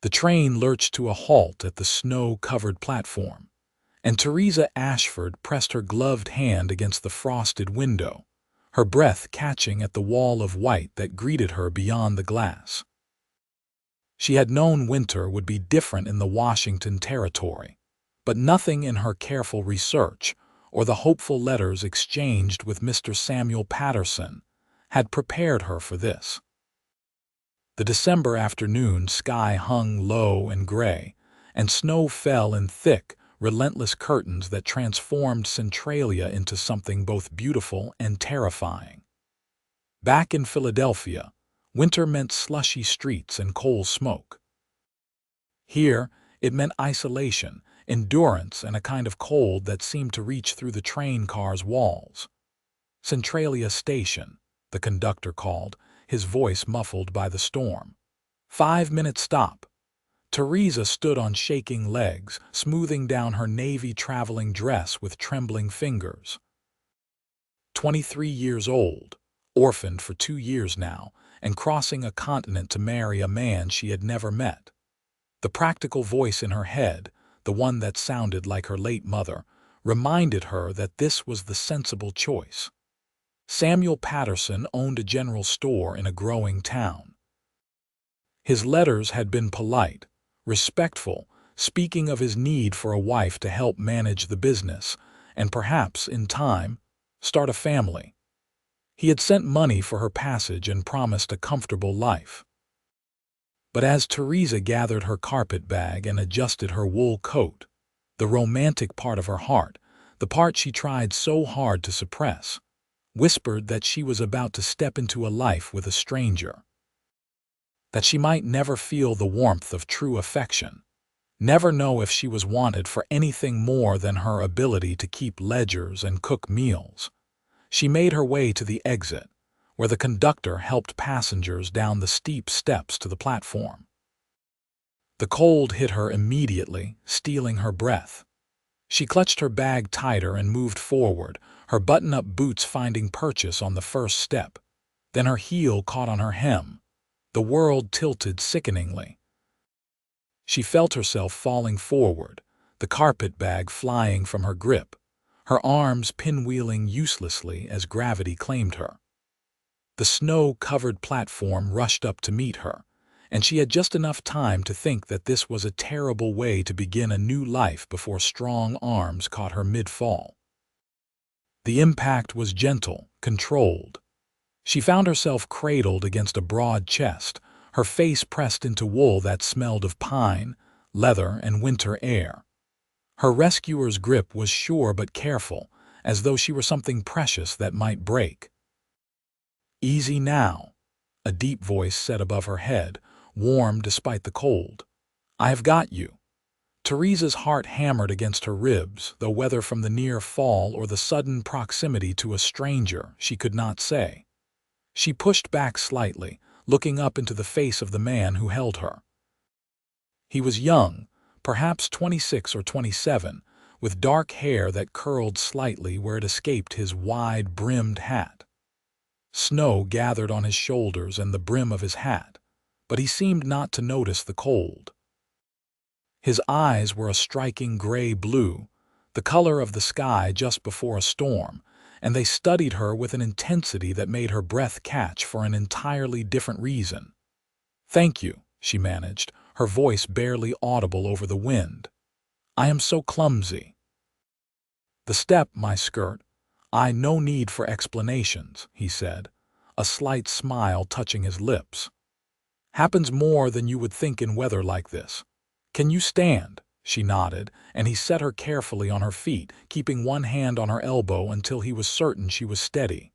The train lurched to a halt at the snow-covered platform, and Theresa Ashford pressed her gloved hand against the frosted window, her breath catching at the wall of white that greeted her beyond the glass. She had known winter would be different in the Washington territory, but nothing in her careful research or the hopeful letters exchanged with Mr. Samuel Patterson had prepared her for this. The December afternoon sky hung low and gray, and snow fell in thick, relentless curtains that transformed Centralia into something both beautiful and terrifying. Back in Philadelphia, winter meant slushy streets and coal smoke. Here, it meant isolation, endurance, and a kind of cold that seemed to reach through the train car's walls. "Centralia Station," the conductor called, his voice muffled by the storm. 5-minute stop." Theresa stood on shaking legs, smoothing down her navy traveling dress with trembling fingers. 23 years old, orphaned for 2 years now, and crossing a continent to marry a man she had never met. The practical voice in her head, the one that sounded like her late mother, reminded her that this was the sensible choice. Samuel Patterson owned a general store in a growing town. His letters had been polite, respectful, speaking of his need for a wife to help manage the business, and perhaps, in time, start a family. He had sent money for her passage and promised a comfortable life. But as Theresa gathered her carpet bag and adjusted her wool coat, the romantic part of her heart, the part she tried so hard to suppress, whispered that she was about to step into a life with a stranger. That she might never feel the warmth of true affection, never know if she was wanted for anything more than her ability to keep ledgers and cook meals. She made her way to the exit, where the conductor helped passengers down the steep steps to the platform. The cold hit her immediately, stealing her breath. She clutched her bag tighter and moved forward, her button-up boots finding purchase on the first step. Then her heel caught on her hem. The world tilted sickeningly. She felt herself falling forward, the carpet bag flying from her grip, her arms pinwheeling uselessly as gravity claimed her. The snow-covered platform rushed up to meet her, and she had just enough time to think that this was a terrible way to begin a new life before strong arms caught her mid-fall. The impact was gentle, controlled. She found herself cradled against a broad chest, her face pressed into wool that smelled of pine, leather, and winter air. Her rescuer's grip was sure but careful, as though she were something precious that might break. "Easy now," a deep voice said above her head, warm despite the cold. "I have got you." Theresa's heart hammered against her ribs, though whether from the near fall or the sudden proximity to a stranger, she could not say. She pushed back slightly, looking up into the face of the man who held her. He was young, perhaps 26 or 27, with dark hair that curled slightly where it escaped his wide-brimmed hat. Snow gathered on his shoulders and the brim of his hat, but he seemed not to notice the cold. His eyes were a striking gray-blue, the color of the sky just before a storm, and they studied her with an intensity that made her breath catch for an entirely different reason. "Thank you," she managed, her voice barely audible over the wind. "I am so clumsy." "The step, my skirt. No need for explanations," he said, a slight smile touching his lips. "Happens more than you would think in weather like this. Can you stand?" She nodded, and he set her carefully on her feet, keeping one hand on her elbow until he was certain she was steady.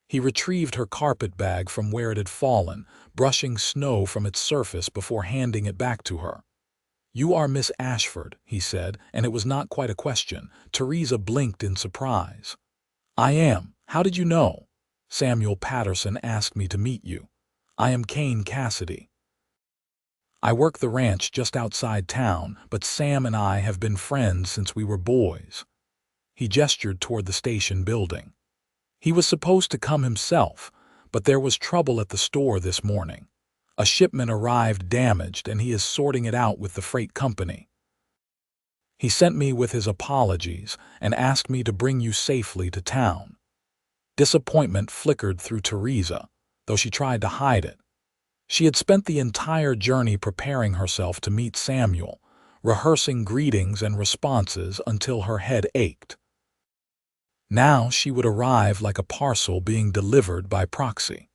He retrieved her carpet bag from where it had fallen, brushing snow from its surface before handing it back to her. "You are Miss Ashford," he said, and it was not quite a question. Theresa blinked in surprise. "I am. How did you know?" "Samuel Patterson asked me to meet you. I am Kane Cassidy. I work the ranch just outside town, but Sam and I have been friends since we were boys." He gestured toward the station building. "He was supposed to come himself, but there was trouble at the store this morning. A shipment arrived damaged and he is sorting it out with the freight company. He sent me with his apologies and asked me to bring you safely to town. Disappointment flickered through Theresa, though she tried to hide it. She had spent the entire journey preparing herself to meet Samuel, rehearsing greetings and responses until her head ached. Now she would arrive like a parcel being delivered by proxy.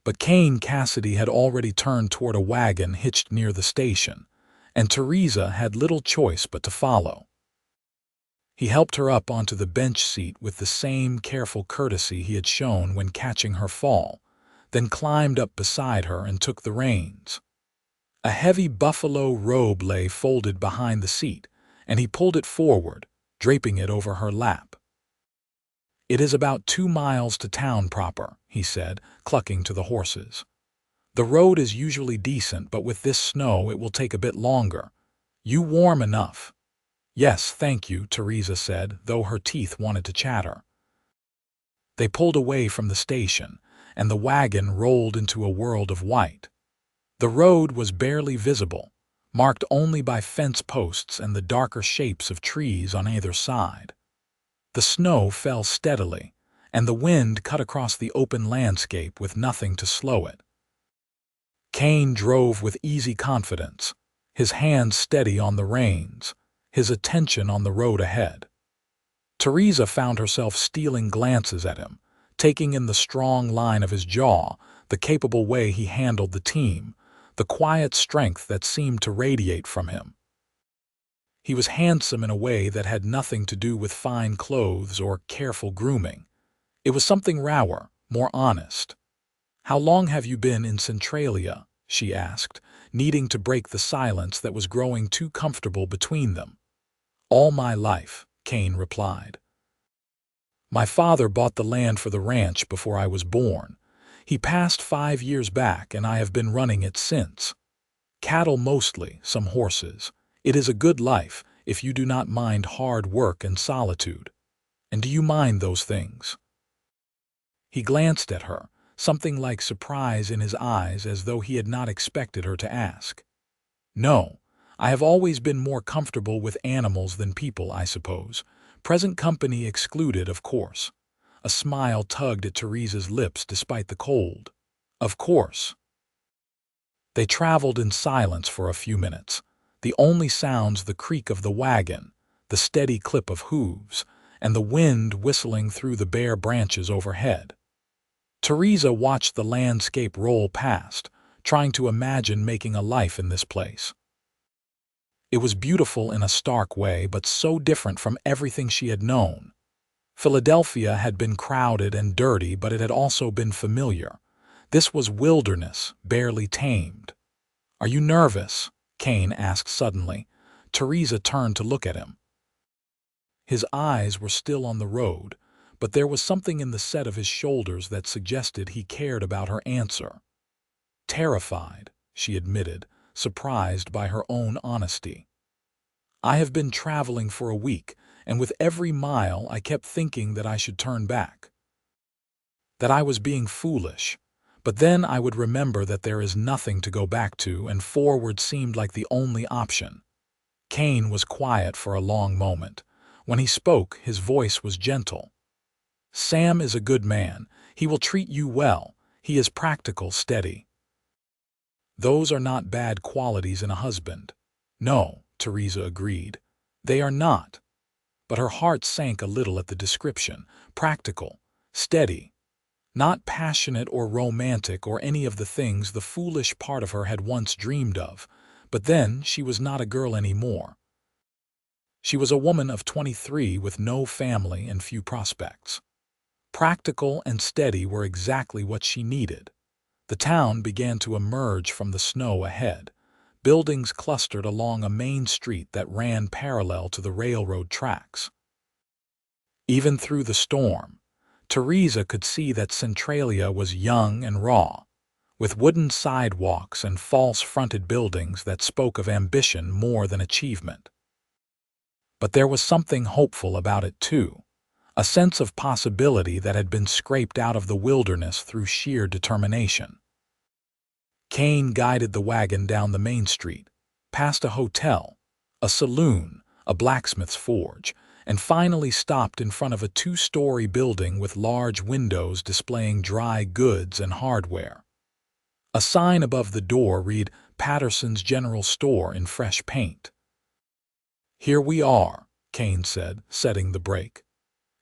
But Kane Cassidy had already turned toward a wagon hitched near the station, and Theresa had little choice but to follow. He helped her up onto the bench seat with the same careful courtesy he had shown when catching her fall, then climbed up beside her and took the reins. A heavy buffalo robe lay folded behind the seat, and he pulled it forward, draping it over her lap. "It is about 2 miles to town proper," he said, clucking to the horses. "The road is usually decent, but with this snow it will take a bit longer. You warm enough?" "Yes, thank you," Theresa said, though her teeth wanted to chatter. They pulled away from the station, and the wagon rolled into a world of white. The road was barely visible, marked only by fence posts and the darker shapes of trees on either side. The snow fell steadily, and the wind cut across the open landscape with nothing to slow it. Kane drove with easy confidence, his hands steady on the reins, his attention on the road ahead. Theresa found herself stealing glances at him, taking in the strong line of his jaw, the capable way he handled the team, the quiet strength that seemed to radiate from him. He was handsome in a way that had nothing to do with fine clothes or careful grooming. It was something rawer, more honest. "How long have you been in Centralia?" she asked, needing to break the silence that was growing too comfortable between them. "All my life," Kane replied. "My father bought the land for the ranch before I was born. He passed 5 years back, and I have been running it since. Cattle mostly, some horses. It is a good life if you do not mind hard work and solitude. And do you mind those things?" He glanced at her, something like surprise in his eyes, as though he had not expected her to ask. "No, I have always been more comfortable with animals than people, I suppose. Present company excluded, of course." A smile tugged at Theresa's lips despite the cold. "Of course." They traveled in silence for a few minutes, the only sounds the creak of the wagon, the steady clip of hooves, and the wind whistling through the bare branches overhead. Theresa watched the landscape roll past, trying to imagine making a life in this place. It was beautiful in a stark way, but so different from everything she had known. Philadelphia had been crowded and dirty, but it had also been familiar. This was wilderness, barely tamed. "Are you nervous?" Kane asked suddenly. Theresa turned to look at him. His eyes were still on the road, but there was something in the set of his shoulders that suggested he cared about her answer. "Terrified," she admitted, surprised by her own honesty. "I have been traveling for a week, and with every mile I kept thinking that I should turn back, that I was being foolish. But then I would remember that there is nothing to go back to, and forward seemed like the only option." Kane was quiet for a long moment. When he spoke, his voice was gentle. "Sam is a good man. He will treat you well. He is practical, steady. Those are not bad qualities in a husband." "No," Theresa agreed. "They are not." But her heart sank a little at the description. Practical, steady. Not passionate or romantic or any of the things the foolish part of her had once dreamed of, but then she was not a girl anymore. She was a woman of 23 with no family and few prospects. Practical and steady were exactly what she needed. The town began to emerge from the snow ahead. Buildings clustered along a main street that ran parallel to the railroad tracks. Even through the storm, Theresa could see that Centralia was young and raw, with wooden sidewalks and false-fronted buildings that spoke of ambition more than achievement. But there was something hopeful about it too, a sense of possibility that had been scraped out of the wilderness through sheer determination. Kane guided the wagon down the main street, past a hotel, a saloon, a blacksmith's forge, and finally stopped in front of a two-story building with large windows displaying dry goods and hardware. A sign above the door read Patterson's General Store in fresh paint. "Here we are," Kane said, setting the brake.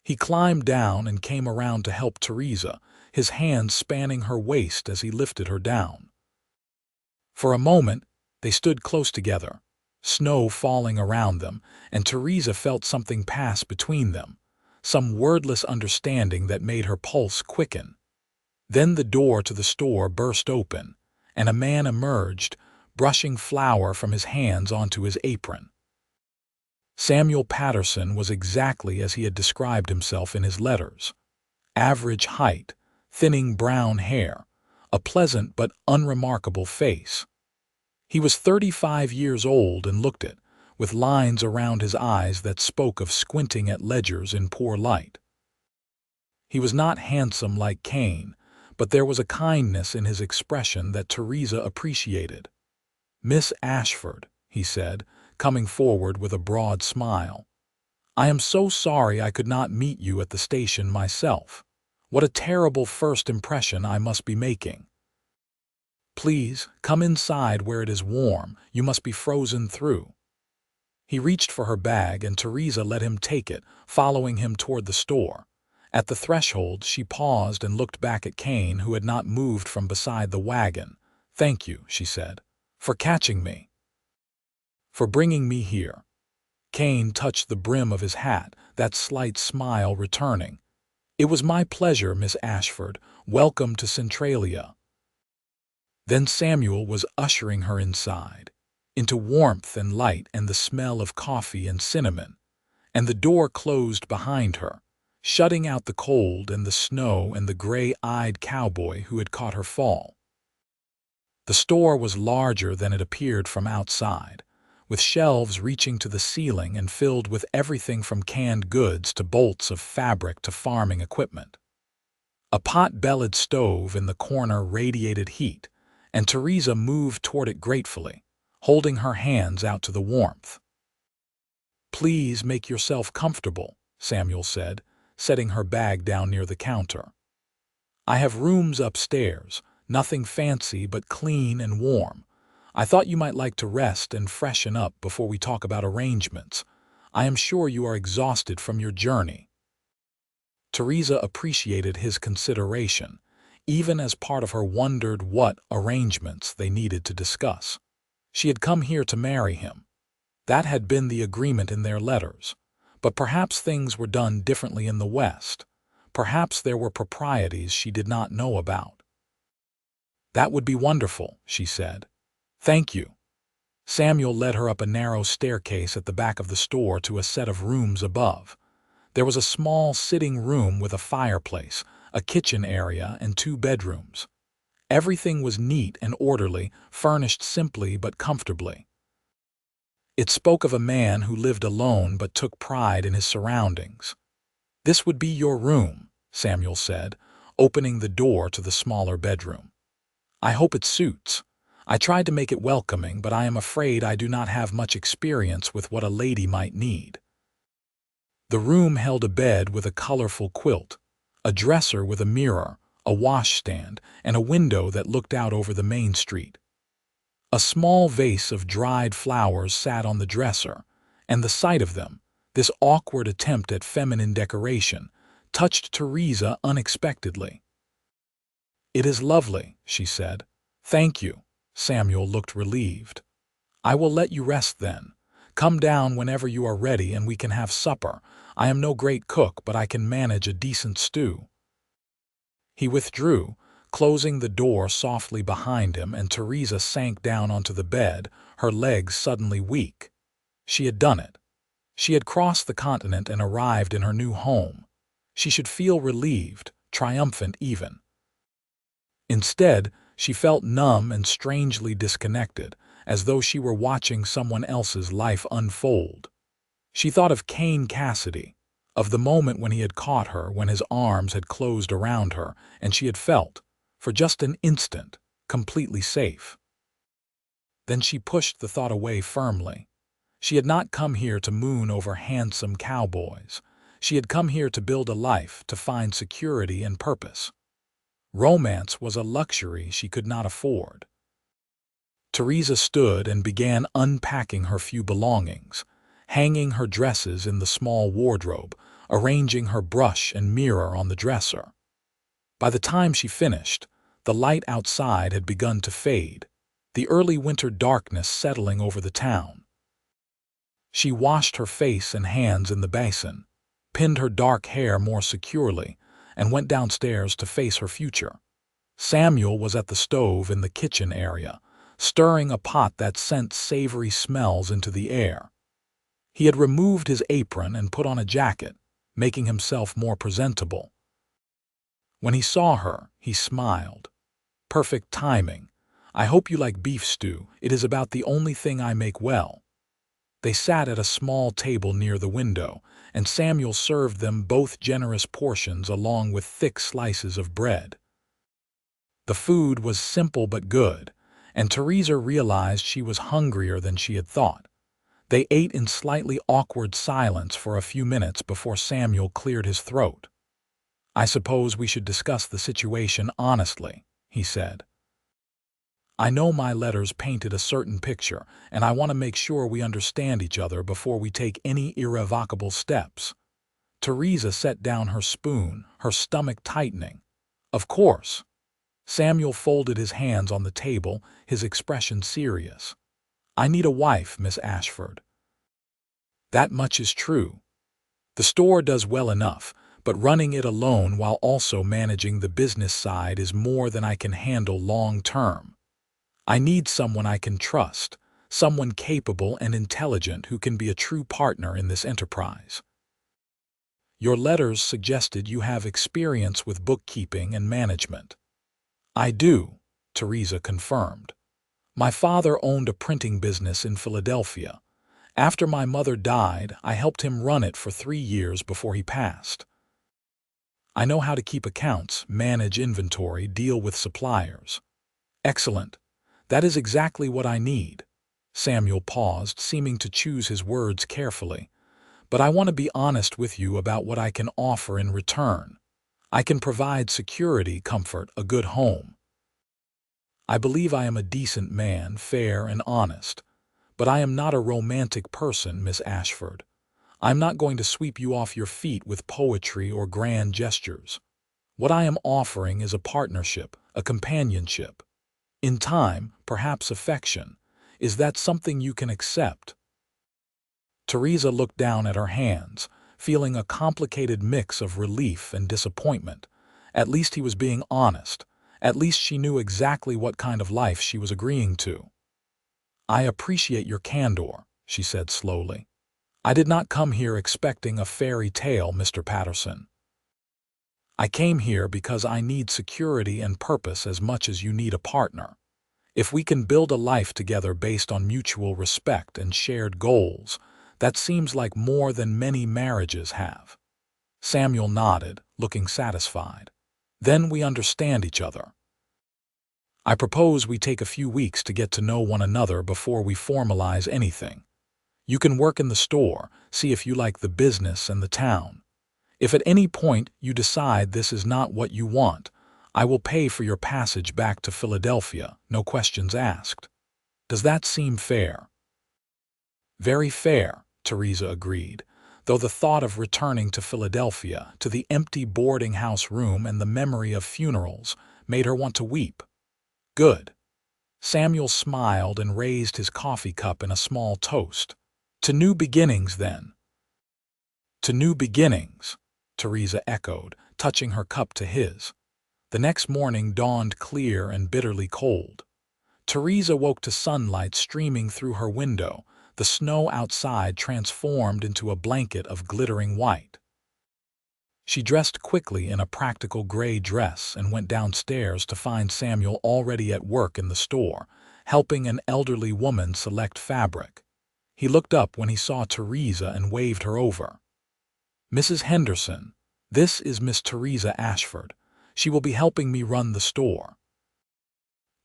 He climbed down and came around to help Theresa, his hands spanning her waist as he lifted her down. For a moment, they stood close together, snow falling around them, and Theresa felt something pass between them, some wordless understanding that made her pulse quicken. Then the door to the store burst open, and a man emerged, brushing flour from his hands onto his apron. Samuel Patterson was exactly as he had described himself in his letters. Average height, thinning brown hair, a pleasant but unremarkable face. He was 35 years old and looked it, with lines around his eyes that spoke of squinting at ledgers in poor light. He was not handsome like Kane, but there was a kindness in his expression that Theresa appreciated. "Miss Ashford," he said, coming forward with a broad smile. "I am so sorry I could not meet you at the station myself. What a terrible first impression I must be making. Please, come inside where it is warm. You must be frozen through." He reached for her bag and Theresa let him take it, following him toward the store. At the threshold, she paused and looked back at Kane, who had not moved from beside the wagon. "Thank you," she said, "for catching me. For bringing me here." Kane touched the brim of his hat, that slight smile returning. "It was my pleasure, Miss Ashford. Welcome to Centralia." Then Samuel was ushering her inside, into warmth and light and the smell of coffee and cinnamon, and the door closed behind her, shutting out the cold and the snow and the gray-eyed cowboy who had caught her fall. The store was larger than it appeared from outside, with shelves reaching to the ceiling and filled with everything from canned goods to bolts of fabric to farming equipment. A pot-bellied stove in the corner radiated heat, and Theresa moved toward it gratefully, holding her hands out to the warmth. "Please make yourself comfortable," Samuel said, setting her bag down near the counter. "I have rooms upstairs, nothing fancy but clean and warm. I thought you might like to rest and freshen up before we talk about arrangements. I am sure you are exhausted from your journey." Theresa appreciated his consideration, even as part of her wondered what arrangements they needed to discuss. She had come here to marry him. That had been the agreement in their letters. But perhaps things were done differently in the West. Perhaps there were proprieties she did not know about. "That would be wonderful," she said. "Thank you." Samuel led her up a narrow staircase at the back of the store to a set of rooms above. There was a small sitting room with a fireplace, a kitchen area, and 2 bedrooms. Everything was neat and orderly, furnished simply but comfortably. It spoke of a man who lived alone but took pride in his surroundings. "This would be your room," Samuel said, opening the door to the smaller bedroom. "I hope it suits. I tried to make it welcoming, but I am afraid I do not have much experience with what a lady might need." The room held a bed with a colorful quilt, a dresser with a mirror, a washstand, and a window that looked out over the main street. A small vase of dried flowers sat on the dresser, and the sight of them, this awkward attempt at feminine decoration, touched Theresa unexpectedly. "It is lovely," she said. "Thank you." Samuel looked relieved. "I will let you rest then. Come down whenever you are ready and we can have supper. I am no great cook, but I can manage a decent stew." He withdrew, closing the door softly behind him, and Theresa sank down onto the bed, her legs suddenly weak. She had done it. She had crossed the continent and arrived in her new home. She should feel relieved, triumphant even. Instead, she felt numb and strangely disconnected, as though she were watching someone else's life unfold. She thought of Kane Cassidy, of the moment when he had caught her, when his arms had closed around her, and she had felt, for just an instant, completely safe. Then she pushed the thought away firmly. She had not come here to moon over handsome cowboys. She had come here to build a life, to find security and purpose. Romance was a luxury she could not afford. Theresa stood and began unpacking her few belongings, hanging her dresses in the small wardrobe, arranging her brush and mirror on the dresser. By the time she finished, the light outside had begun to fade, the early winter darkness settling over the town. She washed her face and hands in the basin, pinned her dark hair more securely, and went downstairs to face her future. Samuel was at the stove in the kitchen area, stirring a pot that sent savory smells into the air. He had removed his apron and put on a jacket, making himself more presentable. When he saw her, he smiled. "Perfect timing. I hope you like beef stew. It is about the only thing I make well." They sat at a small table near the window, and Samuel served them both generous portions along with thick slices of bread. The food was simple but good, and Theresa realized she was hungrier than she had thought. They ate in slightly awkward silence for a few minutes before Samuel cleared his throat. "I suppose we should discuss the situation honestly," he said. "I know my letters painted a certain picture, and I want to make sure we understand each other before we take any irrevocable steps." Theresa set down her spoon, her stomach tightening. "Of course." Samuel folded his hands on the table, his expression serious. "I need a wife, Miss Ashford." "That much is true. The store does well enough, but running it alone while also managing the business side is more than I can handle long term. I need someone I can trust, someone capable and intelligent who can be a true partner in this enterprise." "Your letters suggested you have experience with bookkeeping and management." "I do," Theresa confirmed. "My father owned a printing business in Philadelphia. After my mother died, I helped him run it for 3 years before he passed. I know how to keep accounts, manage inventory, deal with suppliers." "Excellent. That is exactly what I need." Samuel paused, seeming to choose his words carefully. "But I want to be honest with you about what I can offer in return. I can provide security, comfort, a good home. I believe I am a decent man, fair and honest. But I am not a romantic person, Miss Ashford. I'm not going to sweep you off your feet with poetry or grand gestures. What I am offering is a partnership, a companionship. In time, perhaps affection. Is that something you can accept?" Theresa looked down at her hands, feeling a complicated mix of relief and disappointment. At least he was being honest. At least she knew exactly what kind of life she was agreeing to. "I appreciate your candor," she said slowly. "I did not come here expecting a fairy tale, Mr. Patterson. I came here because I need security and purpose as much as you need a partner. If we can build a life together based on mutual respect and shared goals, that seems like more than many marriages have." Samuel nodded, looking satisfied. "Then we understand each other. I propose we take a few weeks to get to know one another before we formalize anything. You can work in the store, see if you like the business and the town. If at any point you decide this is not what you want, I will pay for your passage back to Philadelphia, no questions asked. Does that seem fair?" "Very fair," Theresa agreed, though the thought of returning to Philadelphia, to the empty boarding house room and the memory of funerals, made her want to weep. "Good." Samuel smiled and raised his coffee cup in a small toast. "To new beginnings, then." "To new beginnings," Theresa echoed, touching her cup to his. The next morning dawned clear and bitterly cold. Theresa woke to sunlight streaming through her window, the snow outside transformed into a blanket of glittering white. She dressed quickly in a practical gray dress and went downstairs to find Samuel already at work in the store, helping an elderly woman select fabric. He looked up when he saw Theresa and waved her over. "Mrs. Henderson, this is Miss Theresa Ashford. She will be helping me run the store."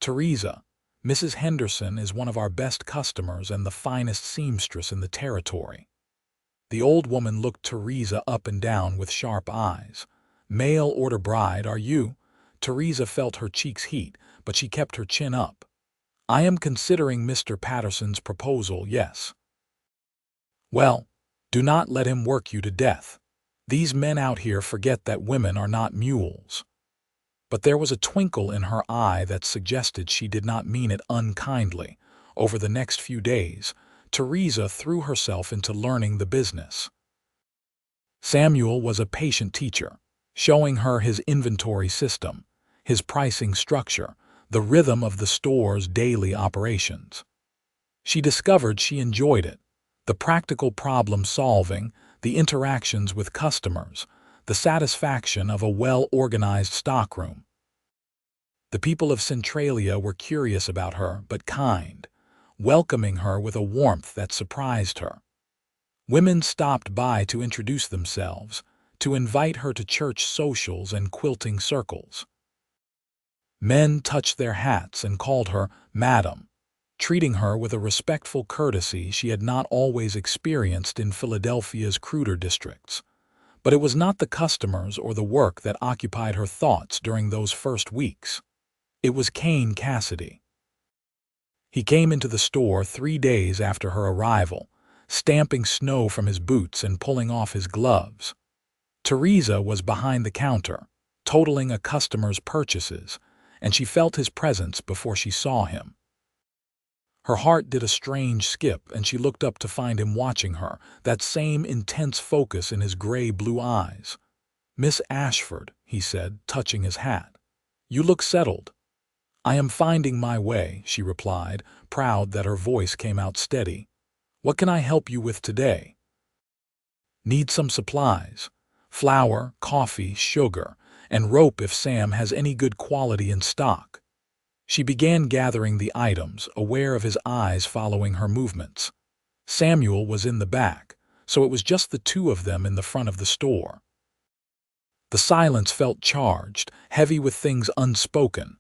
Theresa, Mrs. Henderson is one of our best customers and the finest seamstress in the territory." The old woman looked Theresa up and down with sharp eyes. "Mail order bride, are you?" Theresa felt her cheeks heat, but she kept her chin up. "I am considering Mr. Patterson's proposal, yes." "Well, do not let him work you to death. These men out here forget that women are not mules." But there was a twinkle in her eye that suggested she did not mean it unkindly. Over the next few days, Theresa threw herself into learning the business. Samuel was a patient teacher, showing her his inventory system, his pricing structure, the rhythm of the store's daily operations. She discovered she enjoyed it. The practical problem solving, the interactions with customers, the satisfaction of a well-organized stockroom. The people of Centralia were curious about her, but kind, welcoming her with a warmth that surprised her. Women stopped by to introduce themselves, to invite her to church socials and quilting circles. Men touched their hats and called her Madam, treating her with a respectful courtesy she had not always experienced in Philadelphia's cruder districts. But it was not the customers or the work that occupied her thoughts during those first weeks. It was Kane Cassidy. He came into the store 3 days after her arrival, stamping snow from his boots and pulling off his gloves. Theresa was behind the counter, totaling a customer's purchases, and she felt his presence before she saw him. Her heart did a strange skip, and she looked up to find him watching her, that same intense focus in his gray-blue eyes. "Miss Ashford," he said, touching his hat. "You look settled." "I am finding my way," she replied, proud that her voice came out steady. "What can I help you with today?" "Need some supplies. Flour, coffee, sugar, and rope if Sam has any good quality in stock." She began gathering the items, aware of his eyes following her movements. Samuel was in the back, so it was just the two of them in the front of the store. The silence felt charged, heavy with things unspoken.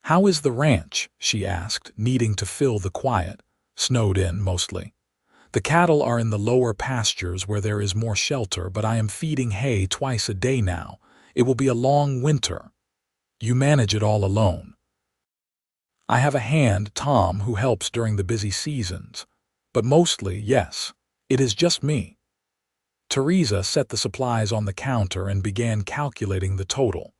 "How is the ranch?" she asked, needing to fill the quiet. "Snowed in, mostly. The cattle are in the lower pastures where there is more shelter, but I am feeding hay twice a day now. It will be a long winter." "You manage it all alone?" "I have a hand, Tom, who helps during the busy seasons. But mostly, yes, it is just me." Theresa set the supplies on the counter and began calculating the total.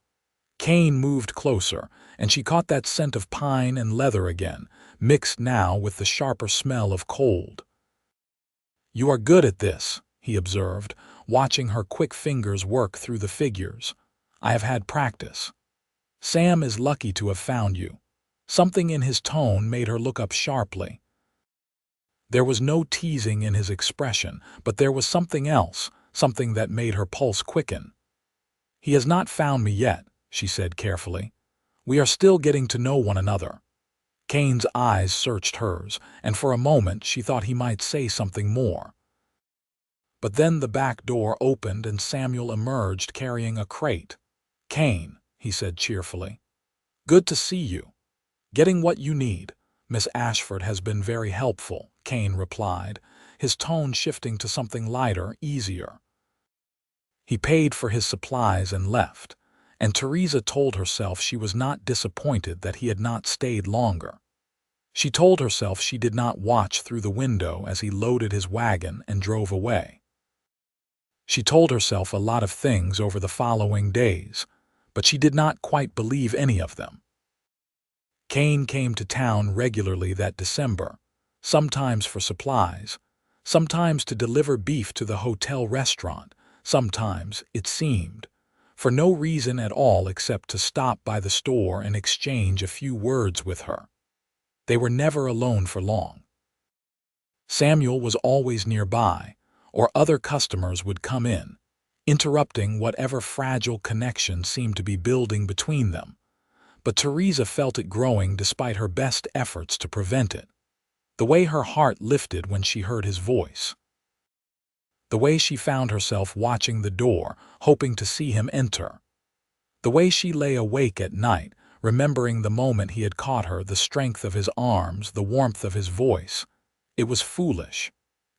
Kane moved closer, and she caught that scent of pine and leather again, mixed now with the sharper smell of cold. "You are good at this," he observed, watching her quick fingers work through the figures. "I have had practice. Sam is lucky to have found you." Something in his tone made her look up sharply. There was no teasing in his expression, but there was something else, something that made her pulse quicken. "He has not found me yet," she said carefully. "We are still getting to know one another." Kane's eyes searched hers, and for a moment she thought he might say something more. But then the back door opened and Samuel emerged carrying a crate. "Kane," he said cheerfully. "Good to see you. Getting what you need. Miss Ashford has been very helpful," Kane replied, his tone shifting to something lighter, easier. He paid for his supplies and left, and Theresa told herself she was not disappointed that he had not stayed longer. She told herself she did not watch through the window as he loaded his wagon and drove away. She told herself a lot of things over the following days, but she did not quite believe any of them. Kane came to town regularly that December, sometimes for supplies, sometimes to deliver beef to the hotel restaurant, sometimes, it seemed, for no reason at all except to stop by the store and exchange a few words with her. They were never alone for long. Samuel was always nearby, or other customers would come in, interrupting whatever fragile connection seemed to be building between them. But Theresa felt it growing despite her best efforts to prevent it. The way her heart lifted when she heard his voice. The way she found herself watching the door, hoping to see him enter. The way she lay awake at night, remembering the moment he had caught her, the strength of his arms, the warmth of his voice. It was foolish.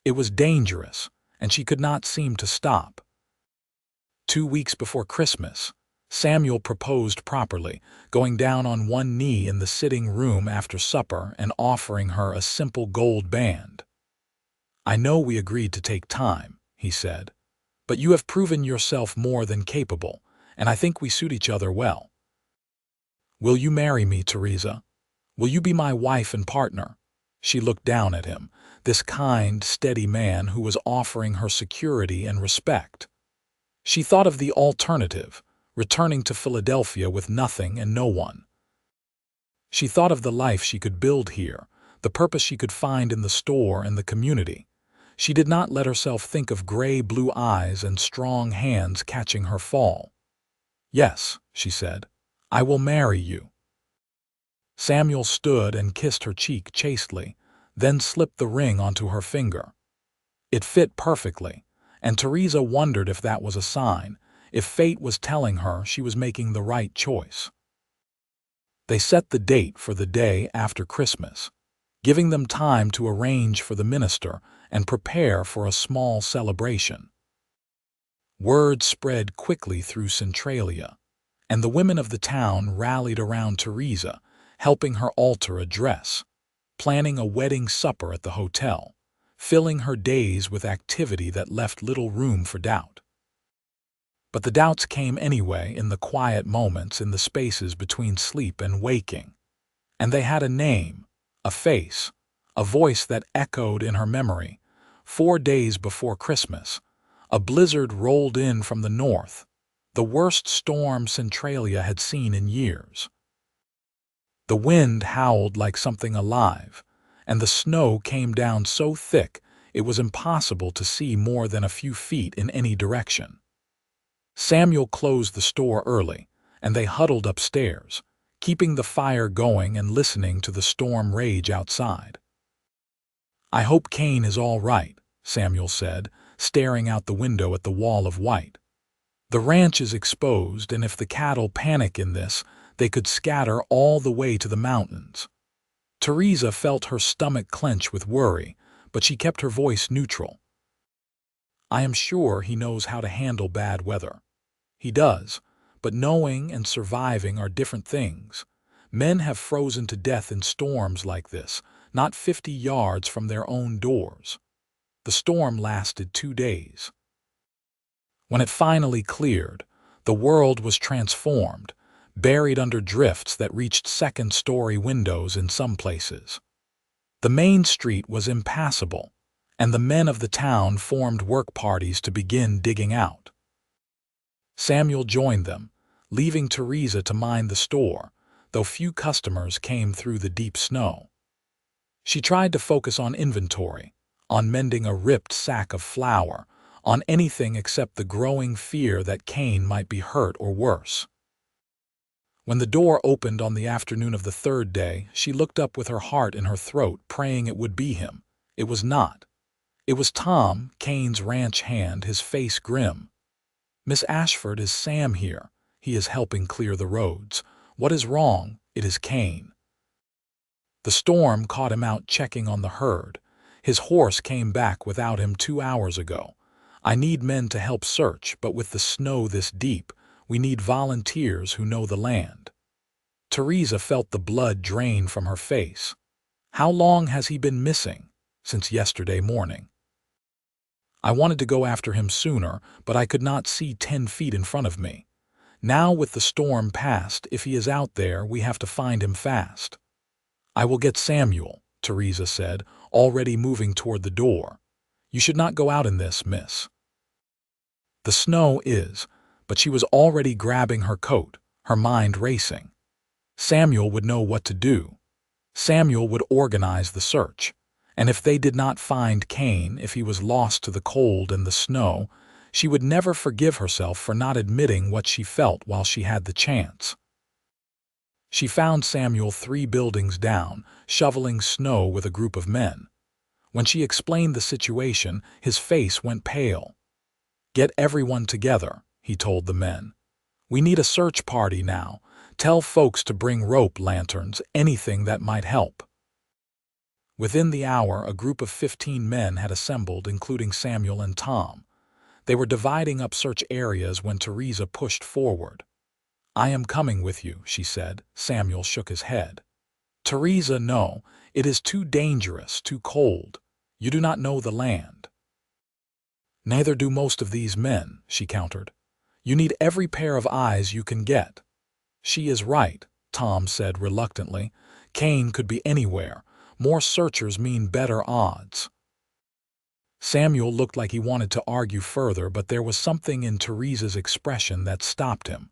It was dangerous, and she could not seem to stop. 2 weeks before Christmas, Samuel proposed properly, going down on one knee in the sitting room after supper and offering her a simple gold band. "I know we agreed to take time," he said, "but you have proven yourself more than capable, and I think we suit each other well. Will you marry me, Theresa? Will you be my wife and partner?" She looked down at him, this kind, steady man who was offering her security and respect. She thought of the alternative, returning to Philadelphia with nothing and no one. She thought of the life she could build here, the purpose she could find in the store and the community. She did not let herself think of gray blue eyes and strong hands catching her fall. "Yes," she said, "I will marry you." Samuel stood and kissed her cheek chastely, then slipped the ring onto her finger. It fit perfectly, and Theresa wondered if that was a sign, if fate was telling her she was making the right choice. They set the date for the day after Christmas, giving them time to arrange for the minister and prepare for a small celebration. Word spread quickly through Centralia, and the women of the town rallied around Theresa, helping her alter a dress, planning a wedding supper at the hotel, filling her days with activity that left little room for doubt. But the doubts came anyway in the quiet moments, in the spaces between sleep and waking. And they had a name, a face, a voice that echoed in her memory. 4 days before Christmas, a blizzard rolled in from the north, the worst storm Centralia had seen in years. The wind howled like something alive, and the snow came down so thick it was impossible to see more than a few feet in any direction. Samuel closed the store early, and they huddled upstairs, keeping the fire going and listening to the storm rage outside. "I hope Kane is all right," Samuel said, staring out the window at the wall of white. "The ranch is exposed, and if the cattle panic in this, they could scatter all the way to the mountains." Theresa felt her stomach clench with worry, but she kept her voice neutral. "I am sure he knows how to handle bad weather." "He does, but knowing and surviving are different things. Men have frozen to death in storms like this, not 50 yards from their own doors." The storm lasted 2 days. When it finally cleared, the world was transformed, buried under drifts that reached second-story windows in some places. The main street was impassable, and the men of the town formed work parties to begin digging out. Samuel joined them, leaving Theresa to mind the store, though few customers came through the deep snow. She tried to focus on inventory, on mending a ripped sack of flour, on anything except the growing fear that Kane might be hurt or worse. When the door opened on the afternoon of the 3rd day, she looked up with her heart in her throat, praying it would be him. It was not. It was Tom, Kane's ranch hand, his face grim. "Miss Ashford, is Sam here? He is helping clear the roads. What is wrong? It is Kane." The storm caught him out checking on the herd. His horse came back without him 2 hours ago. "I need men to help search, but with the snow this deep, we need volunteers who know the land." Theresa felt the blood drain from her face. How long has he been missing? Since yesterday morning. "I wanted to go after him sooner, but I could not see 10 feet in front of me. Now with the storm past, if he is out there, we have to find him fast." "I will get Samuel," Theresa said, already moving toward the door. "You should not go out in this, miss." "The snow is," but she was already grabbing her coat, her mind racing. Samuel would know what to do. Samuel would organize the search. And if they did not find Kane, if he was lost to the cold and the snow, she would never forgive herself for not admitting what she felt while she had the chance. She found Samuel 3 buildings down, shoveling snow with a group of men. When she explained the situation, his face went pale. "Get everyone together," he told the men. "We need a search party now. Tell folks to bring rope, lanterns, anything that might help." Within the hour, a group of 15 men had assembled, including Samuel and Tom. They were dividing up search areas when Theresa pushed forward. "I am coming with you," she said. Samuel shook his head. "Theresa, no. It is too dangerous, too cold. You do not know the land." "Neither do most of these men," she countered. "You need every pair of eyes you can get." "She is right," Tom said reluctantly. "Kane could be anywhere. More searchers mean better odds." Samuel looked like he wanted to argue further, but there was something in Theresa's expression that stopped him.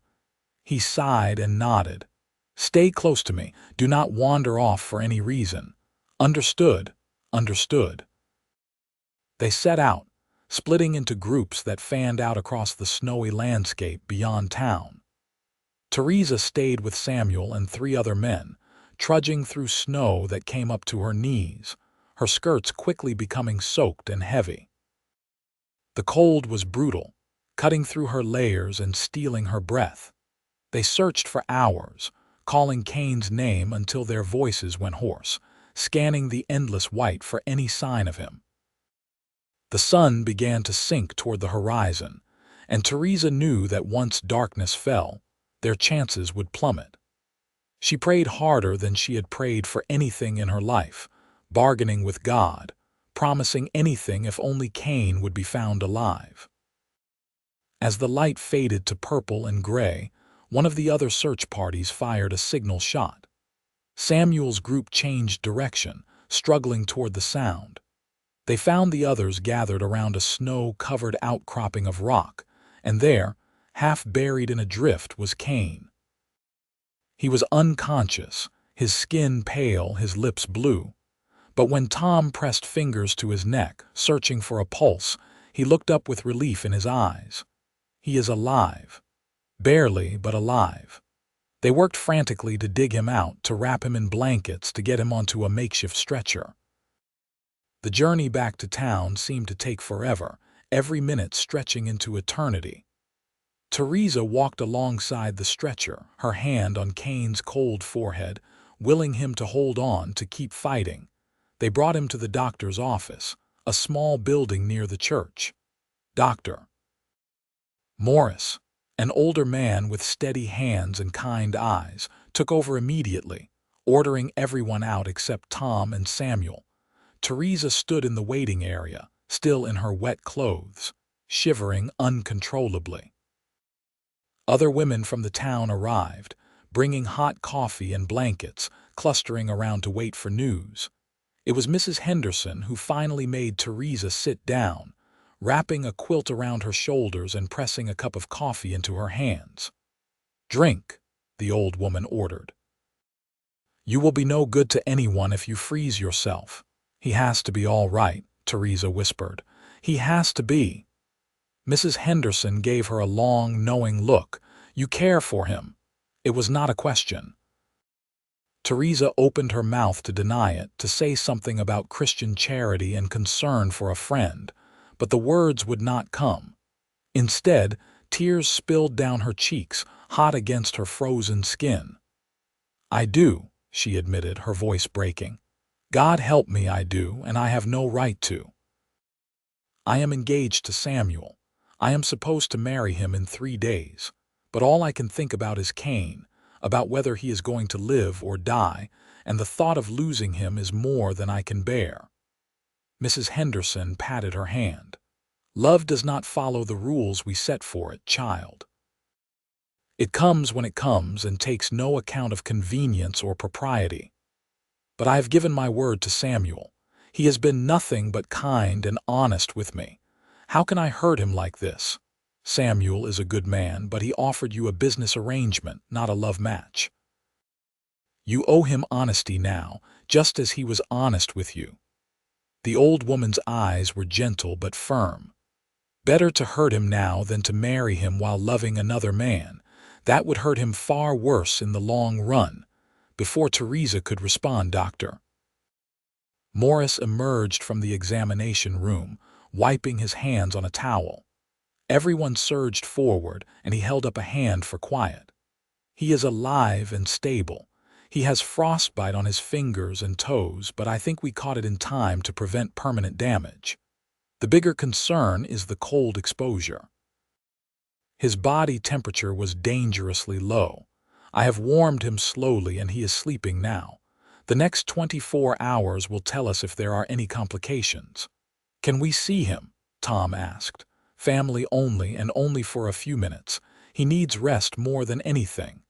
He sighed and nodded. "Stay close to me. Do not wander off for any reason." "Understood. Understood." They set out, splitting into groups that fanned out across the snowy landscape beyond town. Theresa stayed with Samuel and 3 other men, trudging through snow that came up to her knees, her skirts quickly becoming soaked and heavy. The cold was brutal, cutting through her layers and stealing her breath. They searched for hours, calling Kane's name until their voices went hoarse, scanning the endless white for any sign of him. The sun began to sink toward the horizon, and Theresa knew that once darkness fell, their chances would plummet. She prayed harder than she had prayed for anything in her life, bargaining with God, promising anything if only Kane would be found alive. As the light faded to purple and gray, one of the other search parties fired a signal shot. Samuel's group changed direction, struggling toward the sound. They found the others gathered around a snow-covered outcropping of rock, and there, half buried in a drift, was Kane. He was unconscious, his skin pale, his lips blue. But when Tom pressed fingers to his neck, searching for a pulse, he looked up with relief in his eyes. "He is alive." Barely, but alive. They worked frantically to dig him out, to wrap him in blankets, to get him onto a makeshift stretcher. The journey back to town seemed to take forever, every minute stretching into eternity. Theresa walked alongside the stretcher, her hand on Kane's cold forehead, willing him to hold on, to keep fighting. They brought him to the doctor's office, a small building near the church. Dr. Morris, an older man with steady hands and kind eyes, took over immediately, ordering everyone out except Tom and Samuel. Theresa stood in the waiting area, still in her wet clothes, shivering uncontrollably. Other women from the town arrived, bringing hot coffee and blankets, clustering around to wait for news. It was Mrs. Henderson who finally made Theresa sit down, wrapping a quilt around her shoulders and pressing a cup of coffee into her hands. "Drink," the old woman ordered. "You will be no good to anyone if you freeze yourself." "He has to be all right," Theresa whispered. "He has to be." Mrs. Henderson gave her a long, knowing look. "You care for him." It was not a question. Theresa opened her mouth to deny it, to say something about Christian charity and concern for a friend, but the words would not come. Instead, tears spilled down her cheeks, hot against her frozen skin. "I do," she admitted, her voice breaking. "God help me, I do, and I have no right to. I am engaged to Samuel. I am supposed to marry him in 3 days, but all I can think about is Kane, about whether he is going to live or die, and the thought of losing him is more than I can bear." Mrs. Henderson patted her hand. "Love does not follow the rules we set for it, child. It comes when it comes and takes no account of convenience or propriety. But I have given my word to Samuel. He has been nothing but kind and honest with me. How can I hurt him like this? Samuel is a good man, but he offered you a business arrangement, not a love match. You owe him honesty now, just as he was honest with you." The old woman's eyes were gentle but firm. "Better to hurt him now than to marry him while loving another man. That would hurt him far worse in the long run." Before Theresa could respond, Dr. Morris emerged from the examination room, wiping his hands on a towel. Everyone surged forward, and he held up a hand for quiet. He is alive and stable. He has frostbite on his fingers and toes, but I think we caught it in time to prevent permanent damage. The bigger concern is the cold exposure. His body temperature was dangerously low. I have warmed him slowly and he is sleeping now. The next 24 hours will tell us if there are any complications. Can we see him? Tom asked. Family only and only for a few minutes. He needs rest more than anything.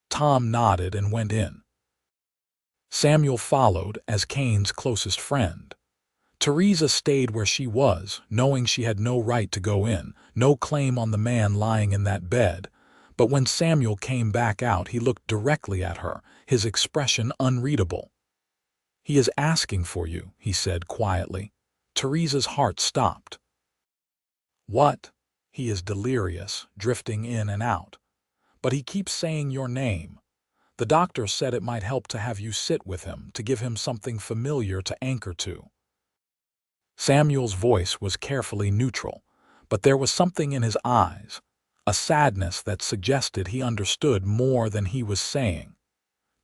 Tom nodded and went in. Samuel followed as Kane's closest friend. Theresa stayed where she was, knowing she had no right to go in, no claim on the man lying in that bed. But when Samuel came back out, he looked directly at her, his expression unreadable. "He is asking for you," he said quietly. Theresa's heart stopped. "What?" "He is delirious, drifting in and out. But he keeps saying your name. The doctor said it might help to have you sit with him, to give him something familiar to anchor to." Samuel's voice was carefully neutral, but there was something in his eyes, a sadness that suggested he understood more than he was saying.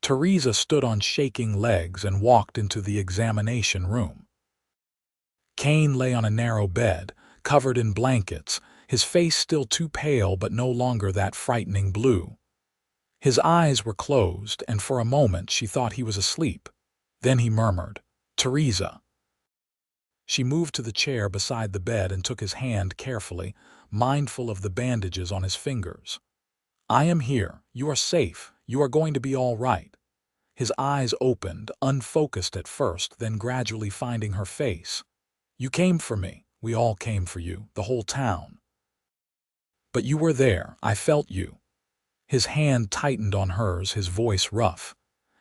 Theresa stood on shaking legs and walked into the examination room. Kane lay on a narrow bed, covered in blankets, his face still too pale but no longer that frightening blue. His eyes were closed, and for a moment she thought he was asleep. Then he murmured, "Theresa." She moved to the chair beside the bed and took his hand carefully, mindful of the bandages on his fingers. "I am here. You are safe. You are going to be all right." His eyes opened, unfocused at first, then gradually finding her face. "You came for me. We all came for you, the whole town. But you were there. I felt you." His hand tightened on hers, his voice rough.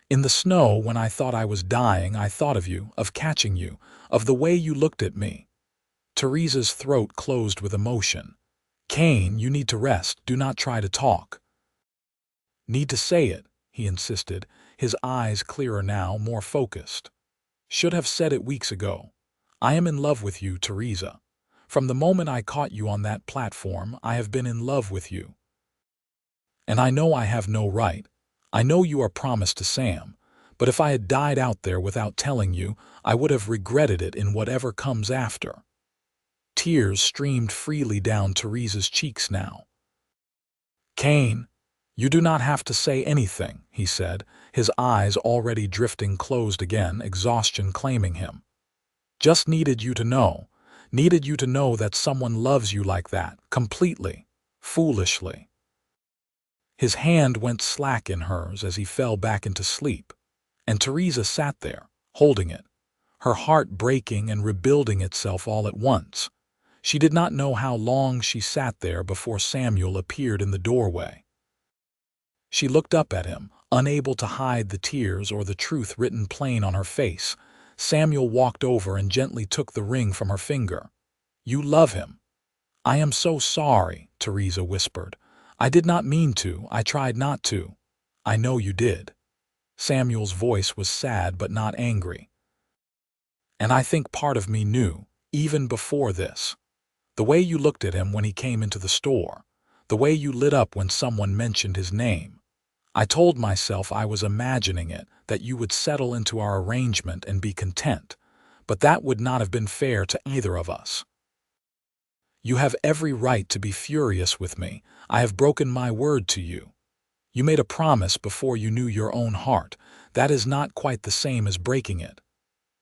"In the snow, when I thought I was dying, I thought of you, of catching you, of the way you looked at me." Theresa's throat closed with emotion. "Kane, you need to rest. Do not try to talk." "Need to say it," he insisted, his eyes clearer now, more focused. "Should have said it weeks ago. I am in love with you, Theresa. From the moment I caught you on that platform, I have been in love with you. And I know I have no right. I know you are promised to Sam, but if I had died out there without telling you, I would have regretted it in whatever comes after." Tears streamed freely down Theresa's cheeks now. "Kane, you do not have to say anything," he said, his eyes already drifting closed again, exhaustion claiming him. "Just needed you to know that someone loves you like that, completely, foolishly." His hand went slack in hers as he fell back into sleep, and Theresa sat there, holding it, her heart breaking and rebuilding itself all at once. She did not know how long she sat there before Samuel appeared in the doorway. She looked up at him, unable to hide the tears or the truth written plain on her face. Samuel walked over and gently took the ring from her finger. "You love him." "I am so sorry," Theresa whispered. "I did not mean to. I tried not to." "I know you did." Samuel's voice was sad but not angry. "And I think part of me knew, even before this. The way you looked at him when he came into the store, the way you lit up when someone mentioned his name. I told myself I was imagining it, that you would settle into our arrangement and be content, but that would not have been fair to either of us. You have every right to be furious with me. I have broken my word to you. You made a promise before you knew your own heart. That is not quite the same as breaking it."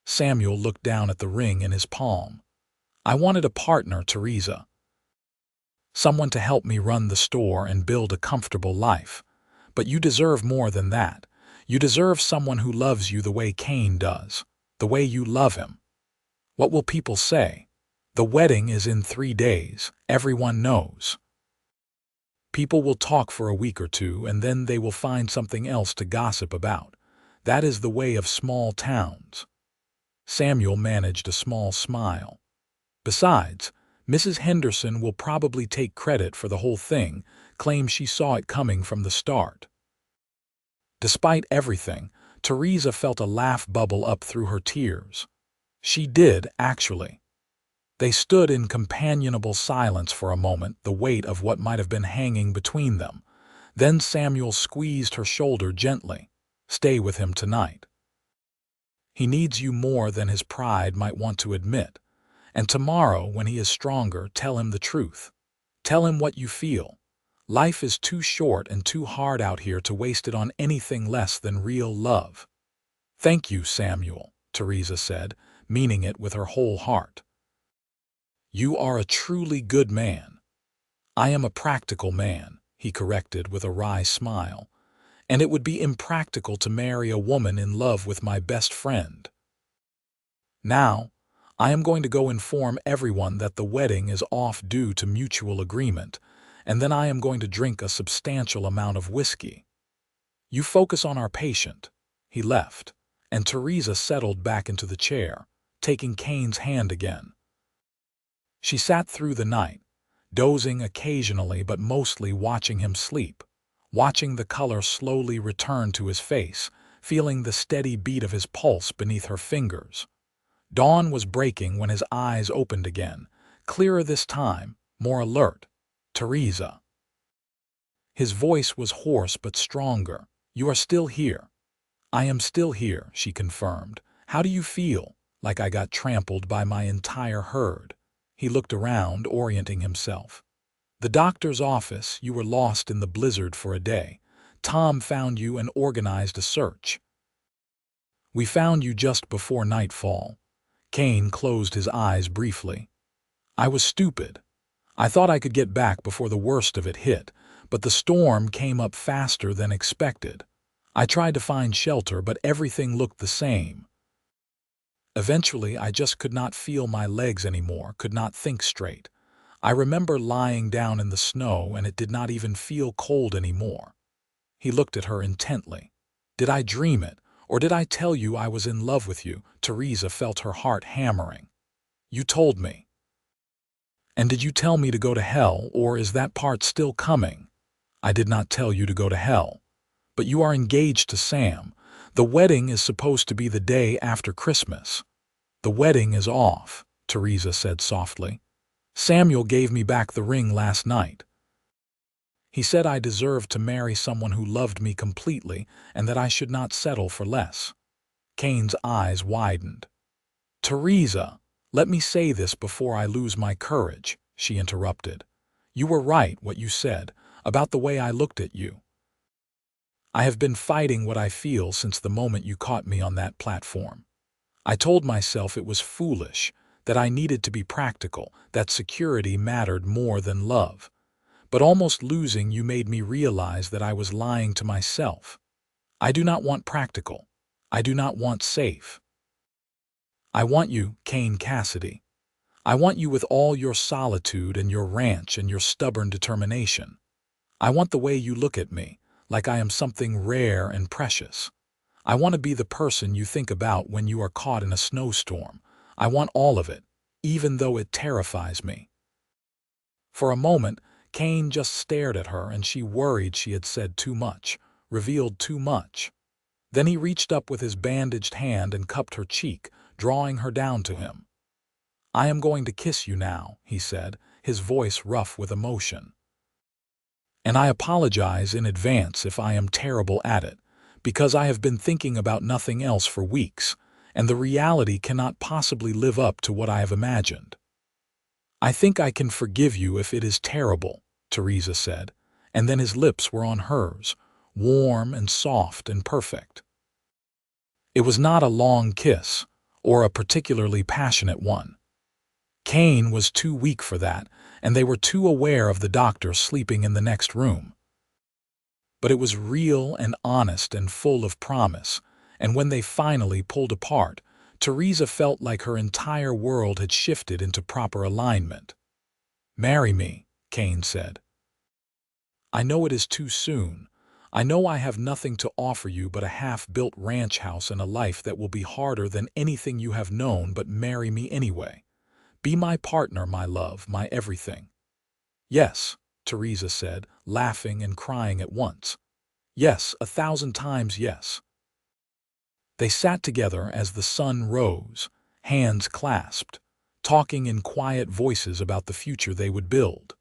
Samuel looked down at the ring in his palm. "I wanted a partner, Theresa. Someone to help me run the store and build a comfortable life. But you deserve more than that. You deserve someone who loves you the way Kane does, the way you love him. What will people say? The wedding is in 3 days, everyone knows. People will talk for a week or two, and then they will find something else to gossip about. That is the way of small towns." Samuel managed a small smile. "Besides, Mrs. Henderson will probably take credit for the whole thing, claim she saw it coming from the start." Despite everything, Theresa felt a laugh bubble up through her tears. She did, actually. They stood in companionable silence for a moment, the weight of what might have been hanging between them. Then Samuel squeezed her shoulder gently. "Stay with him tonight. He needs you more than his pride might want to admit. And tomorrow, when he is stronger, tell him the truth. Tell him what you feel. Life is too short and too hard out here to waste it on anything less than real love." "Thank you, Samuel," Theresa said, meaning it with her whole heart. "You are a truly good man." "I am a practical man," he corrected with a wry smile, "and it would be impractical to marry a woman in love with my best friend. Now, I am going to go inform everyone that the wedding is off due to mutual agreement, and then I am going to drink a substantial amount of whiskey. You focus on our patient." He left, and Theresa settled back into the chair, taking Kane's hand again. She sat through the night, dozing occasionally but mostly watching him sleep, watching the color slowly return to his face, feeling the steady beat of his pulse beneath her fingers. Dawn was breaking when his eyes opened again, clearer this time, more alert. "Theresa." His voice was hoarse but stronger. "You are still here." "I am still here," she confirmed. "How do you feel?" "Like I got trampled by my entire herd." He looked around, orienting himself. "The doctor's office. You were lost in the blizzard for a day. Tom found you and organized a search. We found you just before nightfall." Kane closed his eyes briefly. "I was stupid. I thought I could get back before the worst of it hit, but the storm came up faster than expected. I tried to find shelter, but everything looked the same. Eventually, I just could not feel my legs anymore, could not think straight. I remember lying down in the snow, and it did not even feel cold anymore." He looked at her intently. "Did I dream it, or did I tell you I was in love with you?" Theresa felt her heart hammering. "You told me." "And did you tell me to go to hell, or is that part still coming?" "I did not tell you to go to hell. But you are engaged to Sam. The wedding is supposed to be the day after Christmas." "The wedding is off," Theresa said softly. "Samuel gave me back the ring last night. He said I deserved to marry someone who loved me completely and that I should not settle for less." Kane's eyes widened. "Theresa, let me say this before I lose my courage," she interrupted. "You were right what you said about the way I looked at you. I have been fighting what I feel since the moment you caught me on that platform. I told myself it was foolish, that I needed to be practical, that security mattered more than love. But almost losing you made me realize that I was lying to myself. I do not want practical. I do not want safe. I want you, Kane Cassidy. I want you with all your solitude and your ranch and your stubborn determination. I want the way you look at me, like I am something rare and precious. I want to be the person you think about when you are caught in a snowstorm. I want all of it, even though it terrifies me." For a moment, Kane just stared at her, and she worried she had said too much, revealed too much. Then he reached up with his bandaged hand and cupped her cheek, drawing her down to him. "I am going to kiss you now," he said, his voice rough with emotion. "And I apologize in advance if I am terrible at it, because I have been thinking about nothing else for weeks, and the reality cannot possibly live up to what I have imagined." "I think I can forgive you if it is terrible," Theresa said, and then his lips were on hers, warm and soft and perfect. It was not a long kiss, or a particularly passionate one. Kane was too weak for that, and they were too aware of the doctor sleeping in the next room. But it was real and honest and full of promise, and when they finally pulled apart, Theresa felt like her entire world had shifted into proper alignment. "Marry me," Kane said. "I know it is too soon. I know I have nothing to offer you but a half-built ranch house and a life that will be harder than anything you have known, but marry me anyway. Be my partner, my love, my everything." "Yes," Theresa said, laughing and crying at once. "Yes, 1,000 times yes." They sat together as the sun rose, hands clasped, talking in quiet voices about the future they would build.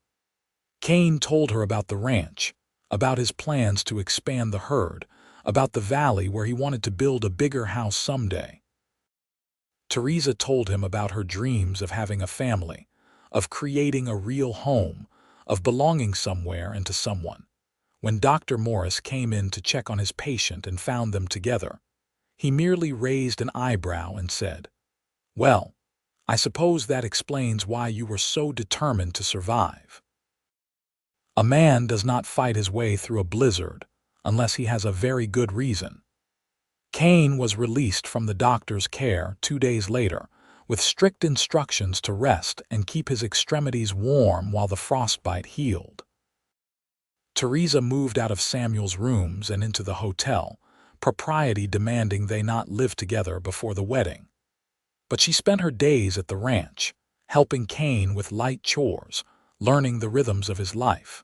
Kane told her about the ranch, about his plans to expand the herd, about the valley where he wanted to build a bigger house someday. Theresa told him about her dreams of having a family, of creating a real home, of belonging somewhere and to someone. When Dr. Morris came in to check on his patient and found them together, he merely raised an eyebrow and said, "Well, I suppose that explains why you were so determined to survive." A man does not fight his way through a blizzard unless he has a very good reason. Kane was released from the doctor's care 2 days later, with strict instructions to rest and keep his extremities warm while the frostbite healed. Theresa moved out of Samuel's rooms and into the hotel, propriety demanding they not live together before the wedding. But she spent her days at the ranch, helping Kane with light chores, learning the rhythms of his life.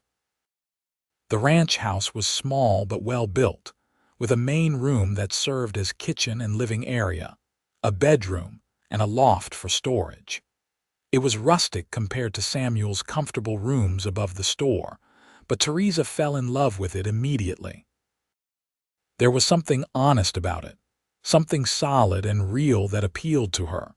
The ranch house was small but well built, with a main room that served as kitchen and living area, a bedroom, and a loft for storage. It was rustic compared to Samuel's comfortable rooms above the store, but Theresa fell in love with it immediately. There was something honest about it, something solid and real that appealed to her.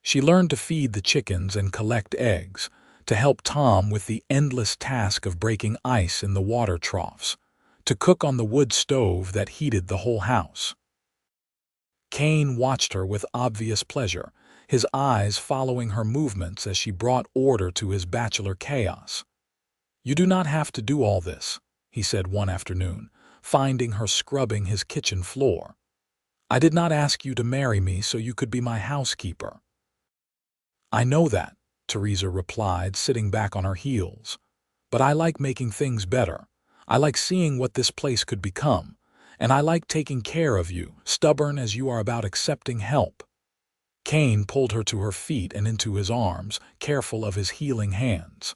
She learned to feed the chickens and collect eggs, to help Tom with the endless task of breaking ice in the water troughs, to cook on the wood stove that heated the whole house. Kane watched her with obvious pleasure, his eyes following her movements as she brought order to his bachelor chaos. "You do not have to do all this," he said one afternoon, finding her scrubbing his kitchen floor. "I did not ask you to marry me so you could be my housekeeper." "I know that," Theresa replied, sitting back on her heels. "But I like making things better. I like seeing what this place could become, and I like taking care of you, stubborn as you are about accepting help." Kane pulled her to her feet and into his arms, careful of his healing hands.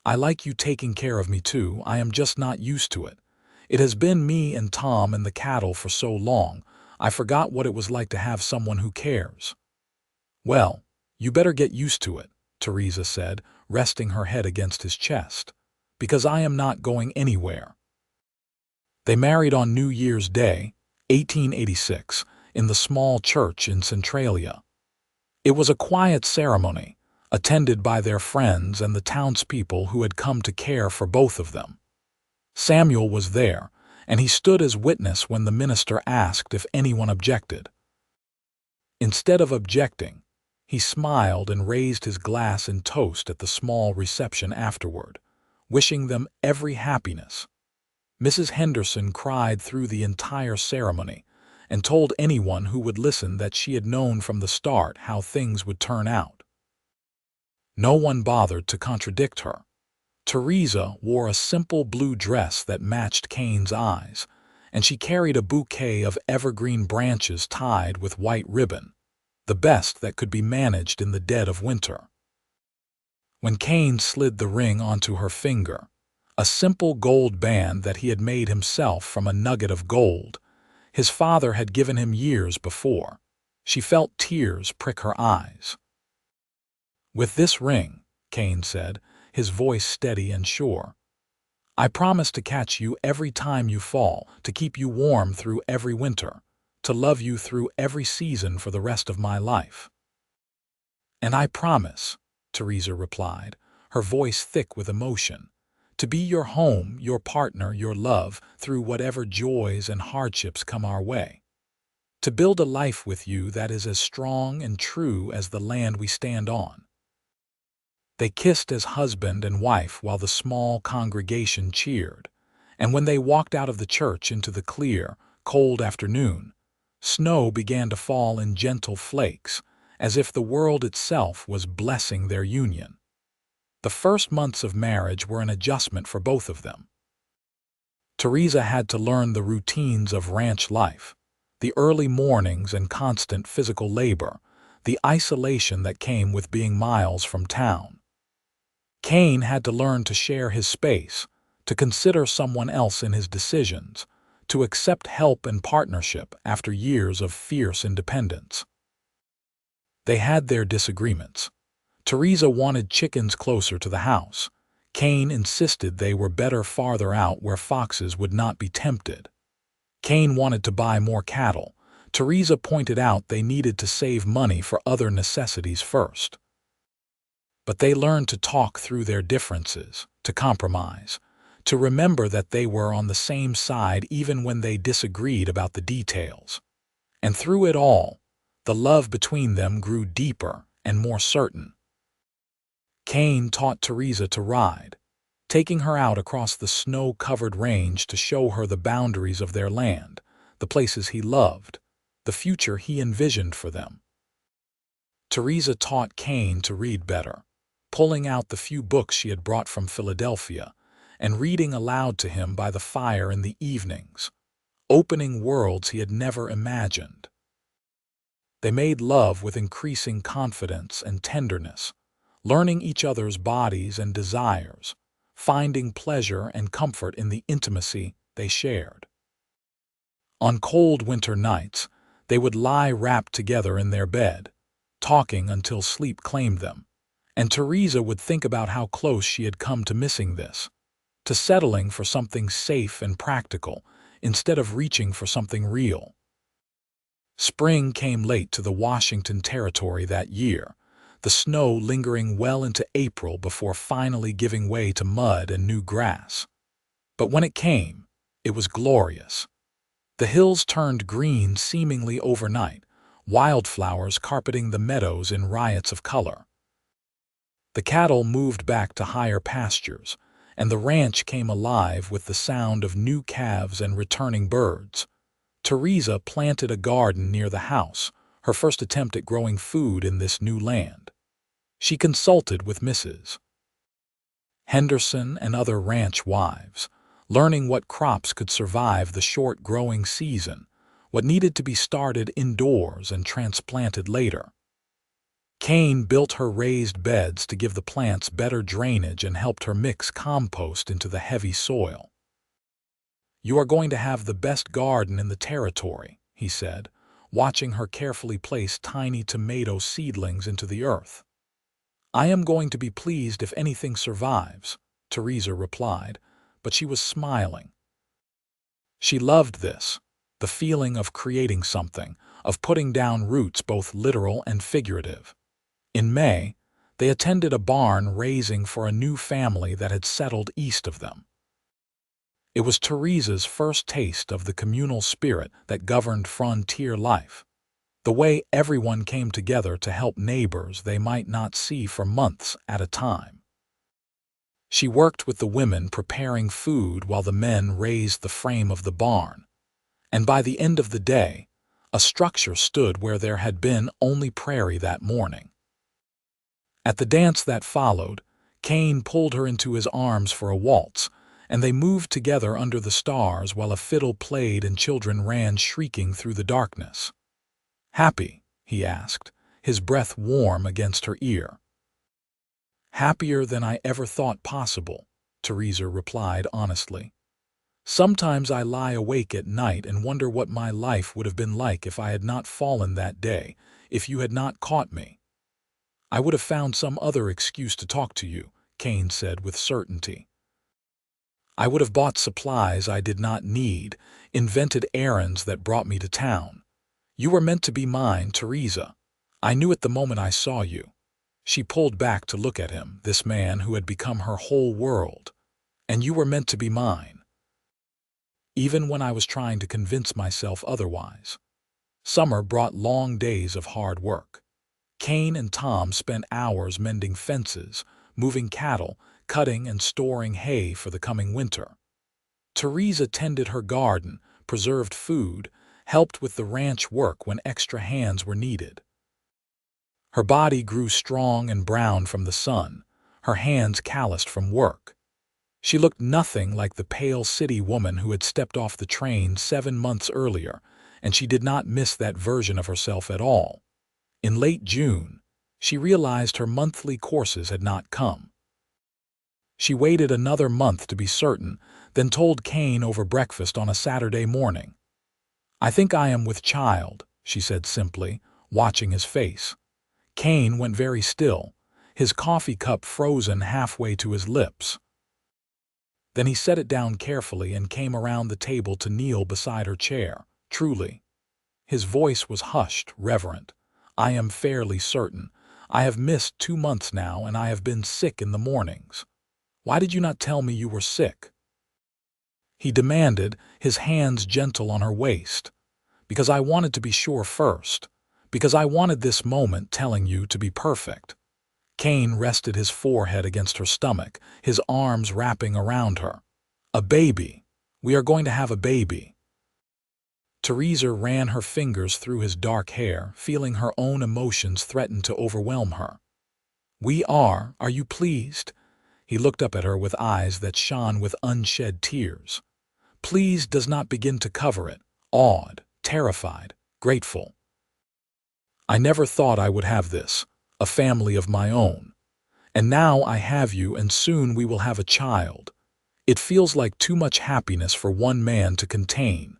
"I like you taking care of me too. I am just not used to it. It has been me and Tom and the cattle for so long, I forgot what it was like to have someone who cares." "Well, you better get used to it," Theresa said, resting her head against his chest, "because I am not going anywhere." They married on New Year's Day, 1886, in the small church in Centralia. It was a quiet ceremony, attended by their friends and the townspeople who had come to care for both of them. Samuel was there, and he stood as witness when the minister asked if anyone objected. Instead of objecting, he smiled and raised his glass in toast at the small reception afterward, wishing them every happiness. Mrs. Henderson cried through the entire ceremony and told anyone who would listen that she had known from the start how things would turn out. No one bothered to contradict her. Theresa wore a simple blue dress that matched Kane's eyes, and she carried a bouquet of evergreen branches tied with white ribbon, the best that could be managed in the dead of winter. When Kane slid the ring onto her finger, a simple gold band that he had made himself from a nugget of gold, his father had given him years before, she felt tears prick her eyes. "With this ring," Kane said, his voice steady and sure, "I promise to catch you every time you fall, to keep you warm through every winter, to love you through every season for the rest of my life." "And I promise," Theresa replied, her voice thick with emotion, "to be your home, your partner, your love, through whatever joys and hardships come our way. To build a life with you that is as strong and true as the land we stand on." They kissed as husband and wife while the small congregation cheered, and when they walked out of the church into the clear, cold afternoon, snow began to fall in gentle flakes, as if the world itself was blessing their union. The first months of marriage were an adjustment for both of them. Theresa had to learn the routines of ranch life, the early mornings and constant physical labor, the isolation that came with being miles from town. Kane had to learn to share his space, to consider someone else in his decisions, to accept help and partnership after years of fierce independence. They had their disagreements. Theresa wanted chickens closer to the house. Kane insisted they were better farther out where foxes would not be tempted. Kane wanted to buy more cattle. Theresa pointed out they needed to save money for other necessities first. But they learned to talk through their differences, to compromise, to remember that they were on the same side even when they disagreed about the details. And through it all, the love between them grew deeper and more certain. Kane taught Theresa to ride, taking her out across the snow-covered range to show her the boundaries of their land, the places he loved, the future he envisioned for them. Theresa taught Kane to read better, pulling out the few books she had brought from Philadelphia and reading aloud to him by the fire in the evenings, opening worlds he had never imagined. They made love with increasing confidence and tenderness, learning each other's bodies and desires, finding pleasure and comfort in the intimacy they shared. On cold winter nights, they would lie wrapped together in their bed, talking until sleep claimed them, and Theresa would think about how close she had come to missing this, to settling for something safe and practical instead of reaching for something real. Spring came late to the Washington Territory that year, the snow lingering well into April before finally giving way to mud and new grass. But when it came, it was glorious. The hills turned green seemingly overnight, wildflowers carpeting the meadows in riots of color. The cattle moved back to higher pastures, and the ranch came alive with the sound of new calves and returning birds. Theresa planted a garden near the house, her first attempt at growing food in this new land. She consulted with Mrs. Henderson and other ranch wives, learning what crops could survive the short growing season, what needed to be started indoors and transplanted later. Kane built her raised beds to give the plants better drainage and helped her mix compost into the heavy soil. "You are going to have the best garden in the territory," he said, watching her carefully place tiny tomato seedlings into the earth. "I am going to be pleased if anything survives," Theresa replied, but she was smiling. She loved this, the feeling of creating something, of putting down roots both literal and figurative. In May, they attended a barn raising for a new family that had settled east of them. It was Theresa's first taste of the communal spirit that governed frontier life, the way everyone came together to help neighbors they might not see for months at a time. She worked with the women preparing food while the men raised the frame of the barn, and by the end of the day, a structure stood where there had been only prairie that morning. At the dance that followed, Kane pulled her into his arms for a waltz, and they moved together under the stars while a fiddle played and children ran shrieking through the darkness. "Happy?" he asked, his breath warm against her ear. "Happier than I ever thought possible," Theresa replied honestly. "Sometimes I lie awake at night and wonder what my life would have been like if I had not fallen that day, if you had not caught me." "I would have found some other excuse to talk to you," Kane said with certainty. "I would have bought supplies I did not need, invented errands that brought me to town. You were meant to be mine, Theresa. I knew it the moment I saw you." She pulled back to look at him, this man who had become her whole world. "And you were meant to be mine, even when I was trying to convince myself otherwise." Summer brought long days of hard work. Kane and Tom spent hours mending fences, moving cattle, cutting and storing hay for the coming winter. Theresa tended her garden, preserved food, helped with the ranch work when extra hands were needed. Her body grew strong and brown from the sun, her hands calloused from work. She looked nothing like the pale city woman who had stepped off the train 7 months earlier, and she did not miss that version of herself at all. In late June, she realized her monthly courses had not come. She waited another month to be certain, then told Kane over breakfast on a Saturday morning. "I think I am with child," she said simply, watching his face. Kane went very still, his coffee cup frozen halfway to his lips. Then he set it down carefully and came around the table to kneel beside her chair. Truly. His voice was hushed, reverent. I am fairly certain. I have missed 2 months now, and I have been sick in the mornings. Why did you not tell me you were sick? He demanded, his hands gentle on her waist. Because I wanted to be sure first. Because I wanted this moment telling you to be perfect. Kane rested his forehead against her stomach, his arms wrapping around her. A baby. We are going to have a baby. Theresa ran her fingers through his dark hair, feeling her own emotions threaten to overwhelm her. We are you pleased? He looked up at her with eyes that shone with unshed tears. Pleased does not begin to cover it. Awed, terrified, grateful. I never thought I would have this, a family of my own. And now I have you, and soon we will have a child. It feels like too much happiness for one man to contain.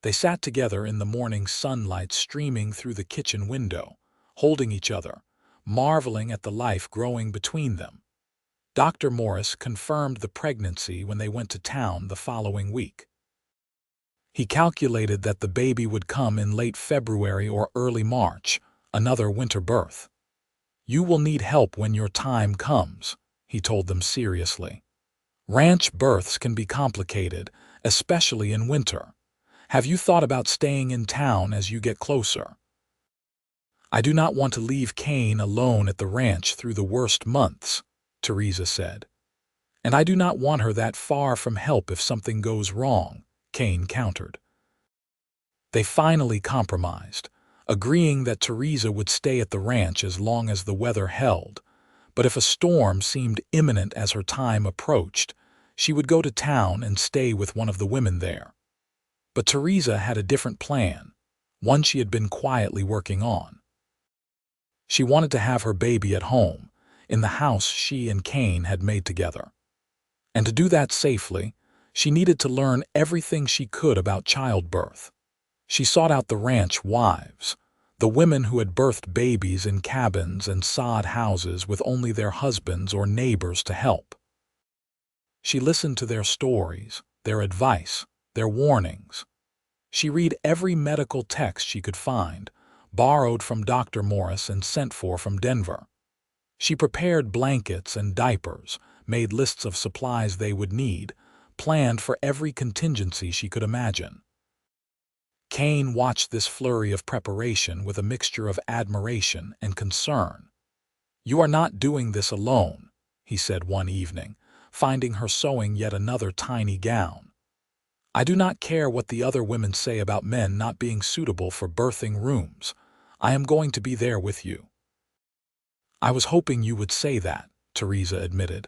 They sat together in the morning sunlight streaming through the kitchen window, holding each other, marveling at the life growing between them. Dr. Morris confirmed the pregnancy when they went to town the following week. He calculated that the baby would come in late February or early March, another winter birth. You will need help when your time comes, he told them seriously. Ranch births can be complicated, especially in winter. Have you thought about staying in town as you get closer? I do not want to leave Kane alone at the ranch through the worst months, Theresa said. And I do not want her that far from help if something goes wrong, Kane countered. They finally compromised, agreeing that Theresa would stay at the ranch as long as the weather held, but if a storm seemed imminent as her time approached, she would go to town and stay with one of the women there. But Theresa had a different plan, one she had been quietly working on. She wanted to have her baby at home, in the house she and Kane had made together. And to do that safely, she needed to learn everything she could about childbirth. She sought out the ranch wives, the women who had birthed babies in cabins and sod houses with only their husbands or neighbors to help. She listened to their stories, their advice, their warnings. She read every medical text she could find, borrowed from Dr. Morris and sent for from Denver. She prepared blankets and diapers, made lists of supplies they would need, planned for every contingency she could imagine. Kane watched this flurry of preparation with a mixture of admiration and concern. You are not doing this alone, he said one evening, finding her sewing yet another tiny gown. I do not care what the other women say about men not being suitable for birthing rooms. I am going to be there with you. I was hoping you would say that, Theresa admitted.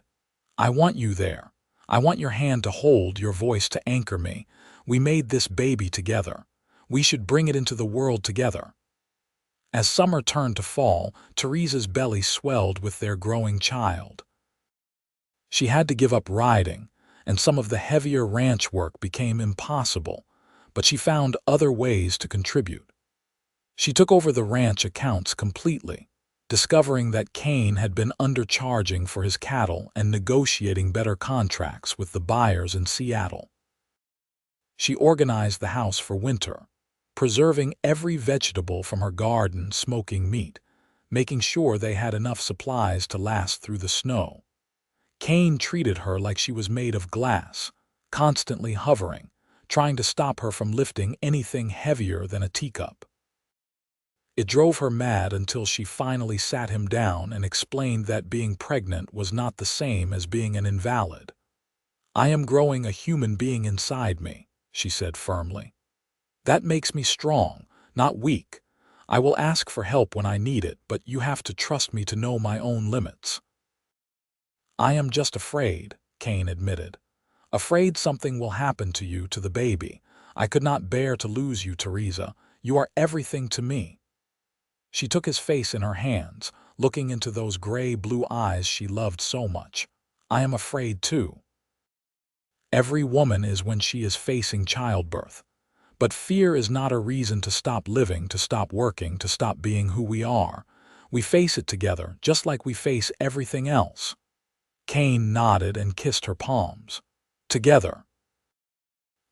I want you there. I want your hand to hold, your voice to anchor me. We made this baby together. We should bring it into the world together. As summer turned to fall, Theresa's belly swelled with their growing child. She had to give up riding, and some of the heavier ranch work became impossible, but she found other ways to contribute. She took over the ranch accounts completely, discovering that Kane had been undercharging for his cattle and negotiating better contracts with the buyers in Seattle. She organized the house for winter, preserving every vegetable from her garden, smoking meat, making sure they had enough supplies to last through the snow. Kane treated her like she was made of glass, constantly hovering, trying to stop her from lifting anything heavier than a teacup. It drove her mad until she finally sat him down and explained that being pregnant was not the same as being an invalid. I am growing a human being inside me, she said firmly. That makes me strong, not weak. I will ask for help when I need it, but you have to trust me to know my own limits. I am just afraid, Kane admitted. Afraid something will happen to you, to the baby. I could not bear to lose you, Theresa. You are everything to me. She took his face in her hands, looking into those gray-blue eyes she loved so much. I am afraid too. Every woman is when she is facing childbirth. But fear is not a reason to stop living, to stop working, to stop being who we are. We face it together, just like we face everything else." Kane nodded and kissed her palms. "Together."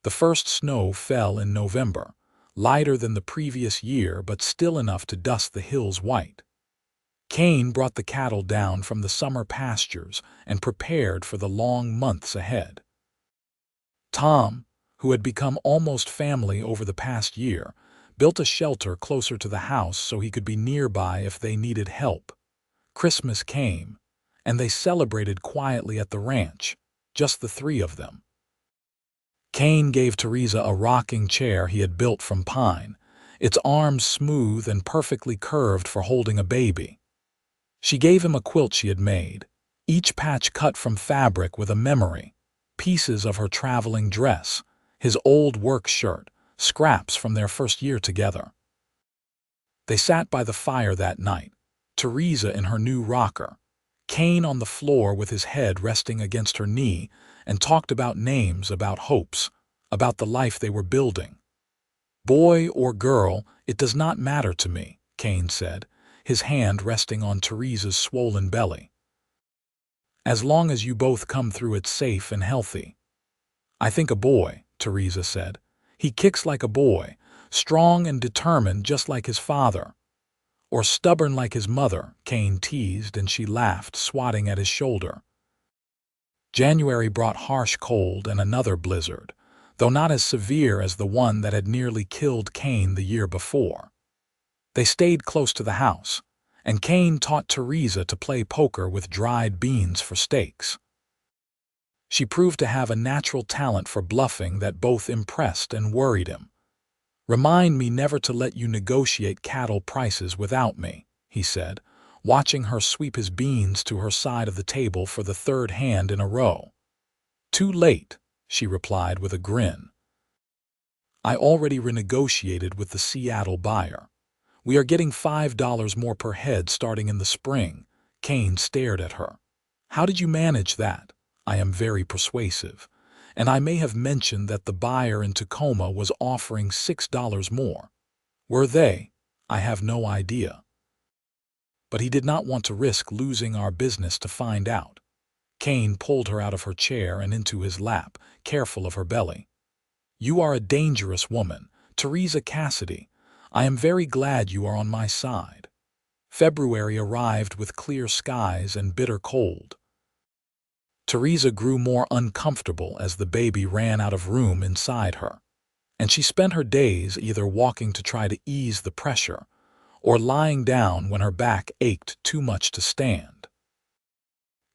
The first snow fell in November, lighter than the previous year but still enough to dust the hills white. Kane brought the cattle down from the summer pastures and prepared for the long months ahead. Tom, who had become almost family over the past year, built a shelter closer to the house so he could be nearby if they needed help. Christmas came, and they celebrated quietly at the ranch, just the three of them. Kane gave Theresa a rocking chair he had built from pine, its arms smooth and perfectly curved for holding a baby. She gave him a quilt she had made, each patch cut from fabric with a memory, pieces of her traveling dress, his old work shirt, scraps from their first year together. They sat by the fire that night, Theresa in her new rocker, Kane on the floor with his head resting against her knee, and talked about names, about hopes, about the life they were building. "Boy or girl, it does not matter to me," Kane said, his hand resting on Theresa's swollen belly. "As long as you both come through it safe and healthy." "I think a boy," Theresa said. "He kicks like a boy, strong and determined just like his father." "Or stubborn like his mother," Kane teased, and she laughed, swatting at his shoulder. January brought harsh cold and another blizzard, though not as severe as the one that had nearly killed Kane the year before. They stayed close to the house, and Kane taught Theresa to play poker with dried beans for stakes. She proved to have a natural talent for bluffing that both impressed and worried him. "Remind me never to let you negotiate cattle prices without me," he said, watching her sweep his beans to her side of the table for the third hand in a row. "Too late," she replied with a grin. "I already renegotiated with the Seattle buyer. We are getting $5 more per head starting in the spring." Kane stared at her. "How did you manage that?" "I am very persuasive. And I may have mentioned that the buyer in Tacoma was offering $6 more. Were they? I have no idea. But he did not want to risk losing our business to find out." Kane pulled her out of her chair and into his lap, careful of her belly. "You are a dangerous woman, Theresa Cassidy. I am very glad you are on my side." February arrived with clear skies and bitter cold. Theresa grew more uncomfortable as the baby ran out of room inside her, and she spent her days either walking to try to ease the pressure or lying down when her back ached too much to stand.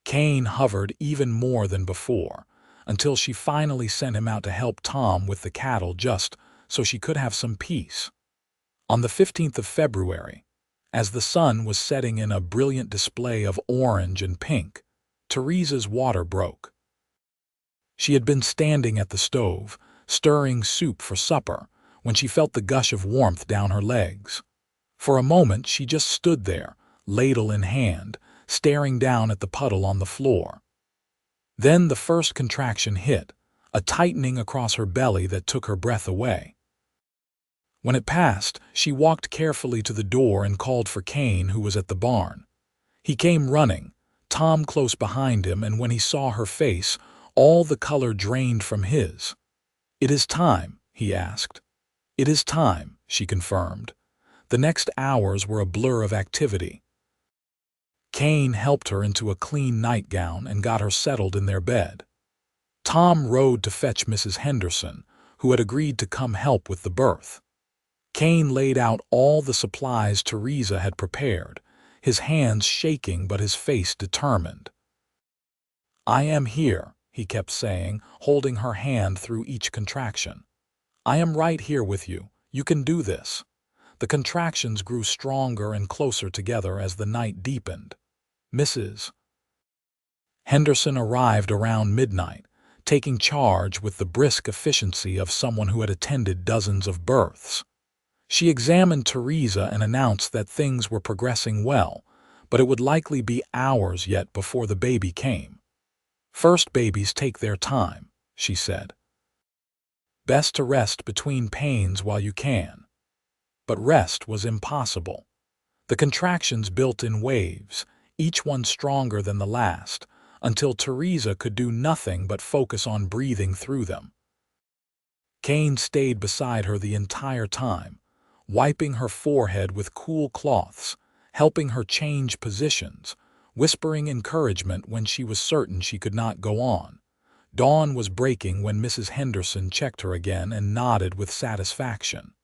Kane hovered even more than before, until she finally sent him out to help Tom with the cattle just so she could have some peace. On the 15th of February, as the sun was setting in a brilliant display of orange and pink, Theresa's water broke. She had been standing at the stove, stirring soup for supper, when she felt the gush of warmth down her legs. For a moment she just stood there, ladle in hand, staring down at the puddle on the floor. Then the first contraction hit, a tightening across her belly that took her breath away. When it passed, she walked carefully to the door and called for Kane, who was at the barn. He came running, Tom close behind him, and when he saw her face, all the color drained from his. "It is time," he asked. "It is time," she confirmed. The next hours were a blur of activity. Kane helped her into a clean nightgown and got her settled in their bed. Tom rode to fetch Mrs. Henderson, who had agreed to come help with the birth. Kane laid out all the supplies Theresa had prepared, his hands shaking but his face determined. "I am here," he kept saying, holding her hand through each contraction. "I am right here with you. You can do this." The contractions grew stronger and closer together as the night deepened. Mrs. Henderson arrived around midnight, taking charge with the brisk efficiency of someone who had attended dozens of births. She examined Theresa and announced that things were progressing well, but it would likely be hours yet before the baby came. "First babies take their time," she said. "Best to rest between pains while you can." But rest was impossible. The contractions built in waves, each one stronger than the last, until Theresa could do nothing but focus on breathing through them. Kane stayed beside her the entire time, wiping her forehead with cool cloths, helping her change positions, whispering encouragement when she was certain she could not go on. Dawn was breaking when Mrs. Henderson checked her again and nodded with satisfaction.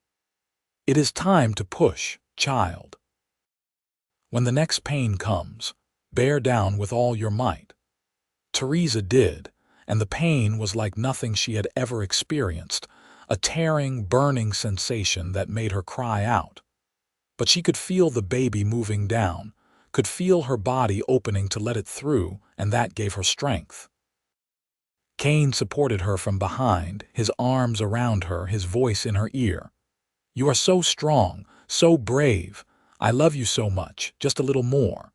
"It is time to push, child. When the next pain comes, bear down with all your might." Theresa did, and the pain was like nothing she had ever experienced, a tearing, burning sensation that made her cry out. But she could feel the baby moving down, could feel her body opening to let it through, and that gave her strength. Kane supported her from behind, his arms around her, his voice in her ear. "You are so strong, so brave. I love you so much, just a little more."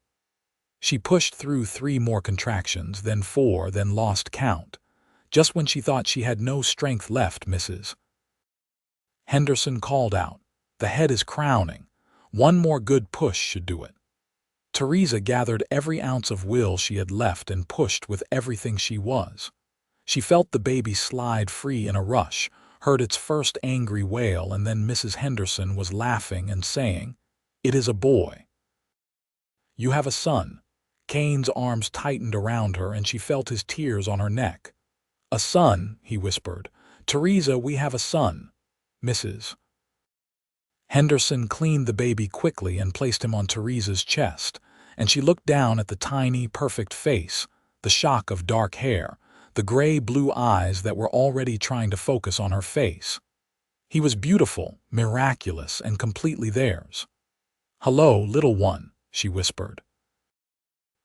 She pushed through 3 more contractions, then 4, then lost count. Just when she thought she had no strength left, Mrs. Henderson called out, "The head is crowning. One more good push should do it." Theresa gathered every ounce of will she had left and pushed with everything she was. She felt the baby slide free in a rush, heard its first angry wail, and then Mrs. Henderson was laughing and saying, "It is a boy. You have a son." Kane's arms tightened around her and she felt his tears on her neck. "A son," he whispered. "Theresa, we have a son." Mrs. Henderson cleaned the baby quickly and placed him on Theresa's chest, and she looked down at the tiny, perfect face, the shock of dark hair, the gray-blue eyes that were already trying to focus on her face. He was beautiful, miraculous, and completely theirs. "Hello, little one," she whispered.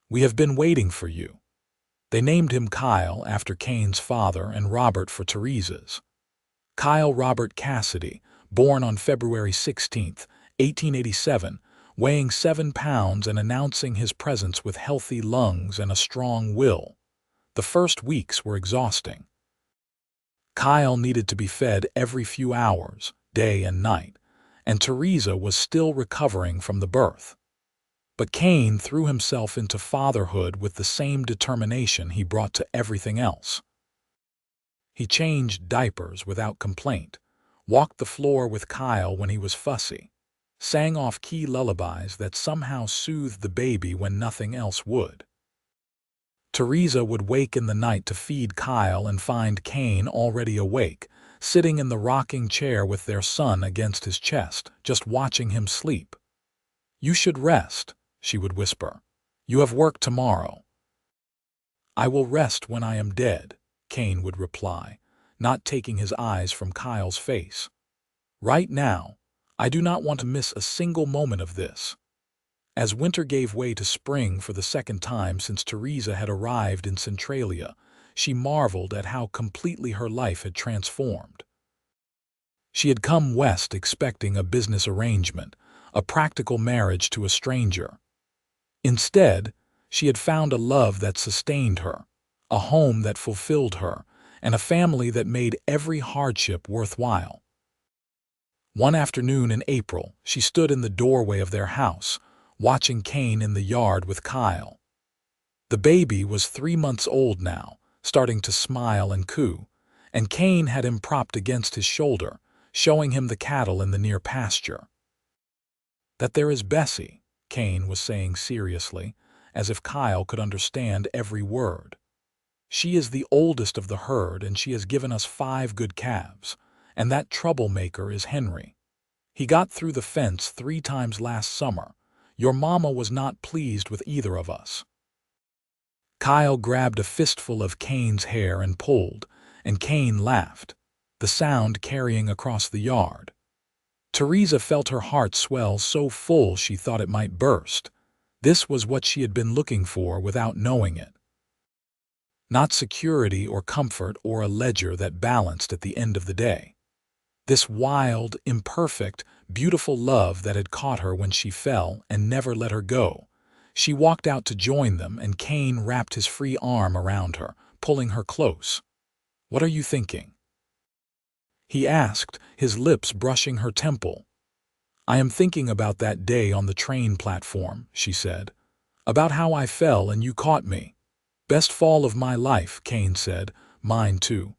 "We have been waiting for you." They named him Kyle after Kane's father and Robert for Theresa's. Kyle Robert Cassidy, born on February 16, 1887, weighing 7 pounds and announcing his presence with healthy lungs and a strong will. The first weeks were exhausting. Kyle needed to be fed every few hours, day and night, and Theresa was still recovering from the birth. But Kane threw himself into fatherhood with the same determination he brought to everything else. He changed diapers without complaint, walked the floor with Kyle when he was fussy, sang off key lullabies that somehow soothed the baby when nothing else would. Theresa would wake in the night to feed Kyle and find Kane already awake, sitting in the rocking chair with their son against his chest, just watching him sleep. "You should rest," she would whisper. "You have work tomorrow." "I will rest when I am dead," Kane would reply, not taking his eyes from Kyle's face. "Right now, I do not want to miss a single moment of this." As winter gave way to spring for the second time since Theresa had arrived in Centralia, she marveled at how completely her life had transformed. She had come west expecting a business arrangement, a practical marriage to a stranger. Instead, she had found a love that sustained her, a home that fulfilled her, and a family that made every hardship worthwhile. One afternoon in April, she stood in the doorway of their house, watching Kane in the yard with Kyle. The baby was 3 months old now, starting to smile and coo, and Kane had him propped against his shoulder, showing him the cattle in the near pasture. "That there is Bessie," Kane was saying seriously, as if Kyle could understand every word. "She is the oldest of the herd and she has given us 5 good calves, and that troublemaker is Henry. He got through the fence 3 times last summer. Your mama was not pleased with either of us." Kyle grabbed a fistful of Kane's hair and pulled, and Kane laughed, the sound carrying across the yard. Theresa felt her heart swell so full she thought it might burst. This was what she had been looking for without knowing it. Not security or comfort or a ledger that balanced at the end of the day. This wild, imperfect, beautiful love that had caught her when she fell and never let her go. She walked out to join them, and Kane wrapped his free arm around her, pulling her close. "What are you thinking?" he asked, his lips brushing her temple. "I am thinking about that day on the train platform," she said. "About how I fell and you caught me." "Best fall of my life," Kane said. "Mine too."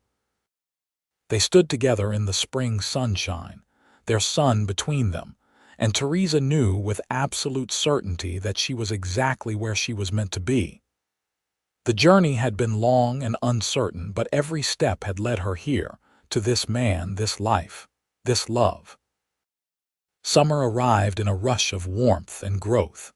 They stood together in the spring sunshine, their son between them, and Theresa knew with absolute certainty that she was exactly where she was meant to be. The journey had been long and uncertain, but every step had led her here, to this man, this life, this love. Summer arrived in a rush of warmth and growth.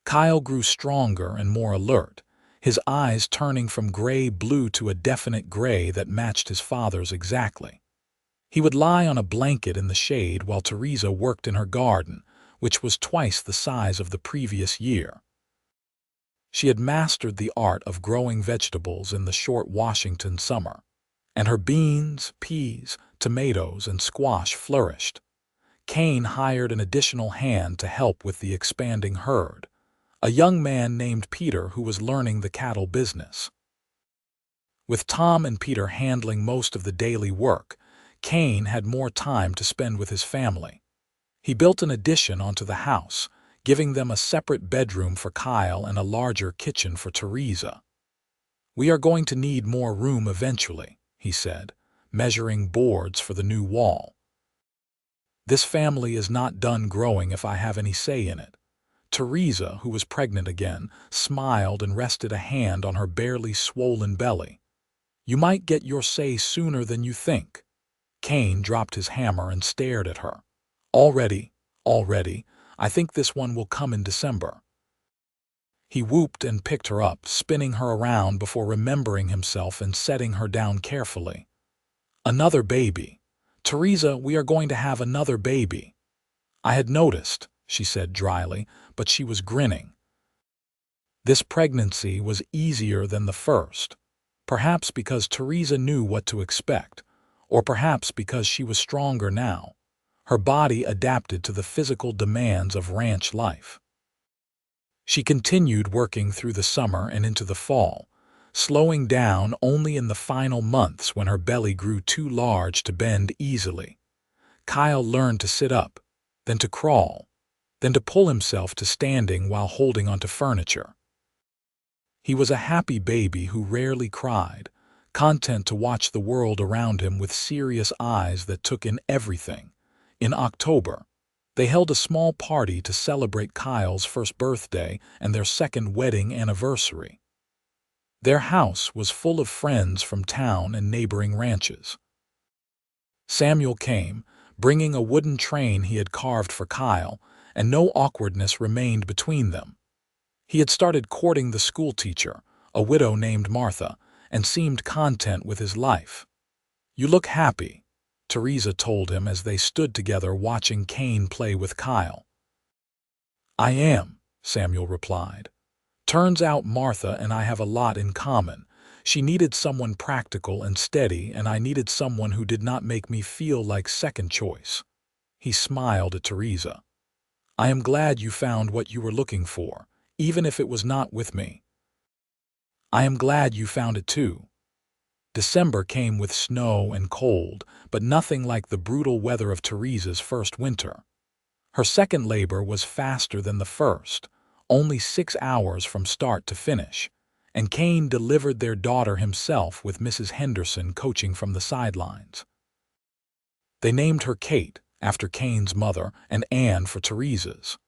Kyle grew stronger and more alert, his eyes turning from gray-blue to a definite gray that matched his father's exactly. He would lie on a blanket in the shade while Theresa worked in her garden, which was twice the size of the previous year. She had mastered the art of growing vegetables in the short Washington summer, and her beans, peas, tomatoes, and squash flourished. Kane hired an additional hand to help with the expanding herd, a young man named Peter who was learning the cattle business. With Tom and Peter handling most of the daily work, Kane had more time to spend with his family. He built an addition onto the house, giving them a separate bedroom for Kyle and a larger kitchen for Theresa. "We are going to need more room eventually," he said, measuring boards for the new wall. "This family is not done growing if I have any say in it." Theresa, who was pregnant again, smiled and rested a hand on her barely swollen belly. "You might get your say sooner than you think." Kane dropped his hammer and stared at her. Already, I think this one will come in December." He whooped and picked her up, spinning her around before remembering himself and setting her down carefully. "Another baby. Theresa, we are going to have another baby." "I had noticed," she said dryly, but she was grinning. This pregnancy was easier than the first, perhaps because Theresa knew what to expect, or perhaps because she was stronger now. Her body adapted to the physical demands of ranch life. She continued working through the summer and into the fall, slowing down only in the final months when her belly grew too large to bend easily. Kyle learned to sit up, then to crawl, then to pull himself to standing while holding onto furniture. He was a happy baby who rarely cried, content to watch the world around him with serious eyes that took in everything. In October, they held a small party to celebrate Kyle's first birthday and their second wedding anniversary. Their house was full of friends from town and neighboring ranches. Samuel came, bringing a wooden train he had carved for Kyle, and no awkwardness remained between them. He had started courting the schoolteacher, a widow named Martha, and seemed content with his life. "You look happy," Theresa told him as they stood together watching Kane play with Kyle. "I am," Samuel replied. "Turns out Martha and I have a lot in common. She needed someone practical and steady, and I needed someone who did not make me feel like second choice." He smiled at Theresa. "I am glad you found what you were looking for, even if it was not with me." "I am glad you found it too." December came with snow and cold, but nothing like the brutal weather of Theresa's first winter. Her second labor was faster than the first, only 6 hours from start to finish, and Kane delivered their daughter himself with Mrs. Henderson coaching from the sidelines. They named her Kate, after Kane's mother, and Anne for Theresa's.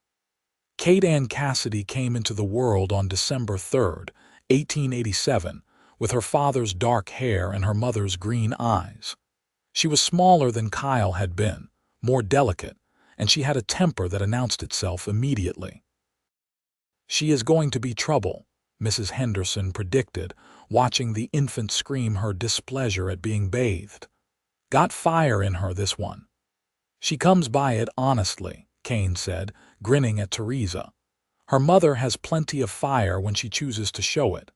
Kane Cassidy came into the world on December 3, 1887, with her father's dark hair and her mother's green eyes. She was smaller than Kyle had been, more delicate, and she had a temper that announced itself immediately. "She is going to be trouble," Mrs. Henderson predicted, watching the infant scream her displeasure at being bathed. "Got fire in her, this one." "She comes by it honestly," Kane said, grinning at Theresa. "Her mother has plenty of fire when she chooses to show it."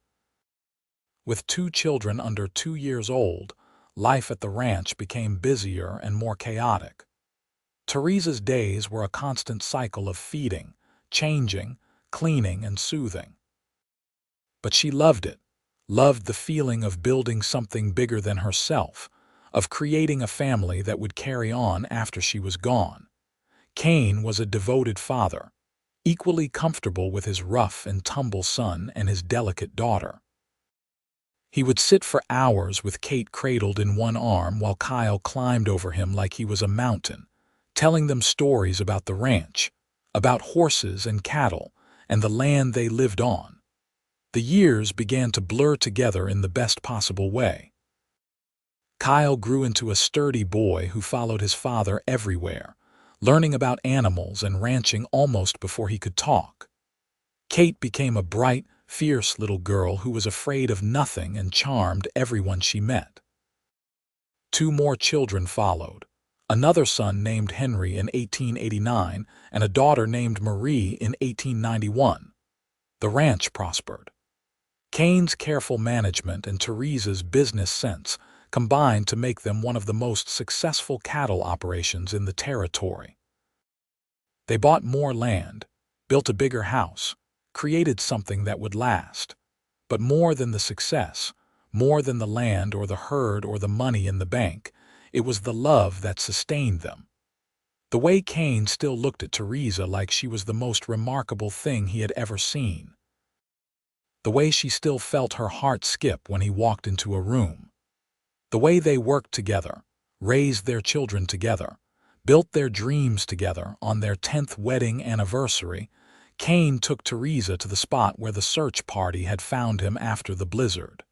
With 2 children under 2 years old, life at the ranch became busier and more chaotic. Theresa's days were a constant cycle of feeding, changing, cleaning, and soothing. But she loved it, loved the feeling of building something bigger than herself, of creating a family that would carry on after she was gone. Kane was a devoted father, equally comfortable with his rough and tumble son and his delicate daughter. He would sit for hours with Kate cradled in one arm while Kyle climbed over him like he was a mountain, telling them stories about the ranch, about horses and cattle, and the land they lived on. The years began to blur together in the best possible way. Kyle grew into a sturdy boy who followed his father everywhere, learning about animals and ranching almost before he could talk. Kate became a bright, fierce little girl who was afraid of nothing and charmed everyone she met. 2 more children followed, another son named Henry in 1889 and a daughter named Marie in 1891. The ranch prospered. Kane's careful management and Theresa's business sense combined to make them one of the most successful cattle operations in the territory. They bought more land, built a bigger house, created something that would last. But more than the success, more than the land or the herd or the money in the bank, it was the love that sustained them. The way Kane still looked at Theresa like she was the most remarkable thing he had ever seen. The way she still felt her heart skip when he walked into a room. The way they worked together, raised their children together, built their dreams together on their 10th wedding anniversary. Kane took Theresa to the spot where the search party had found him after the blizzard.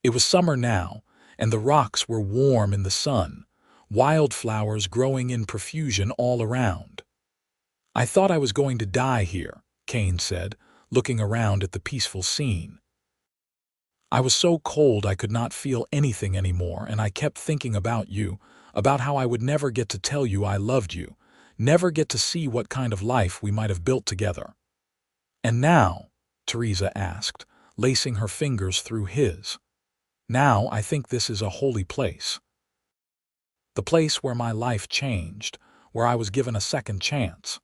It was summer now, and the rocks were warm in the sun, wildflowers growing in profusion all around. "I thought I was going to die here," Kane said, looking around at the peaceful scene. "I was so cold I could not feel anything anymore, and I kept thinking about you, about how I would never get to tell you I loved you, never get to see what kind of life we might have built together." "And now?" Theresa asked, lacing her fingers through his. "Now I think this is a holy place. The place where my life changed, where I was given a second chance.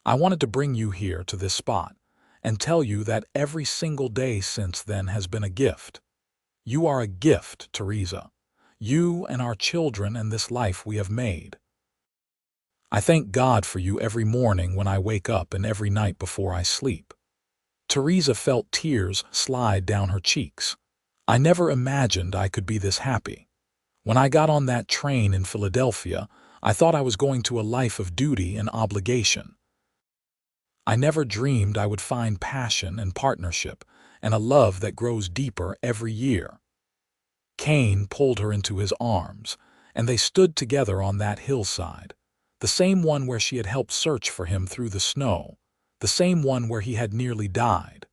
I wanted to bring you here to this spot and tell you that every single day since then has been a gift. You are a gift, Theresa. You and our children and this life we have made. I thank God for you every morning when I wake up and every night before I sleep." Theresa felt tears slide down her cheeks. "I never imagined I could be this happy. When I got on that train in Philadelphia, I thought I was going to a life of duty and obligation. I never dreamed I would find passion and partnership and a love that grows deeper every year." Kane pulled her into his arms, and they stood together on that hillside, the same one where she had helped search for him through the snow, the same one where he had nearly died.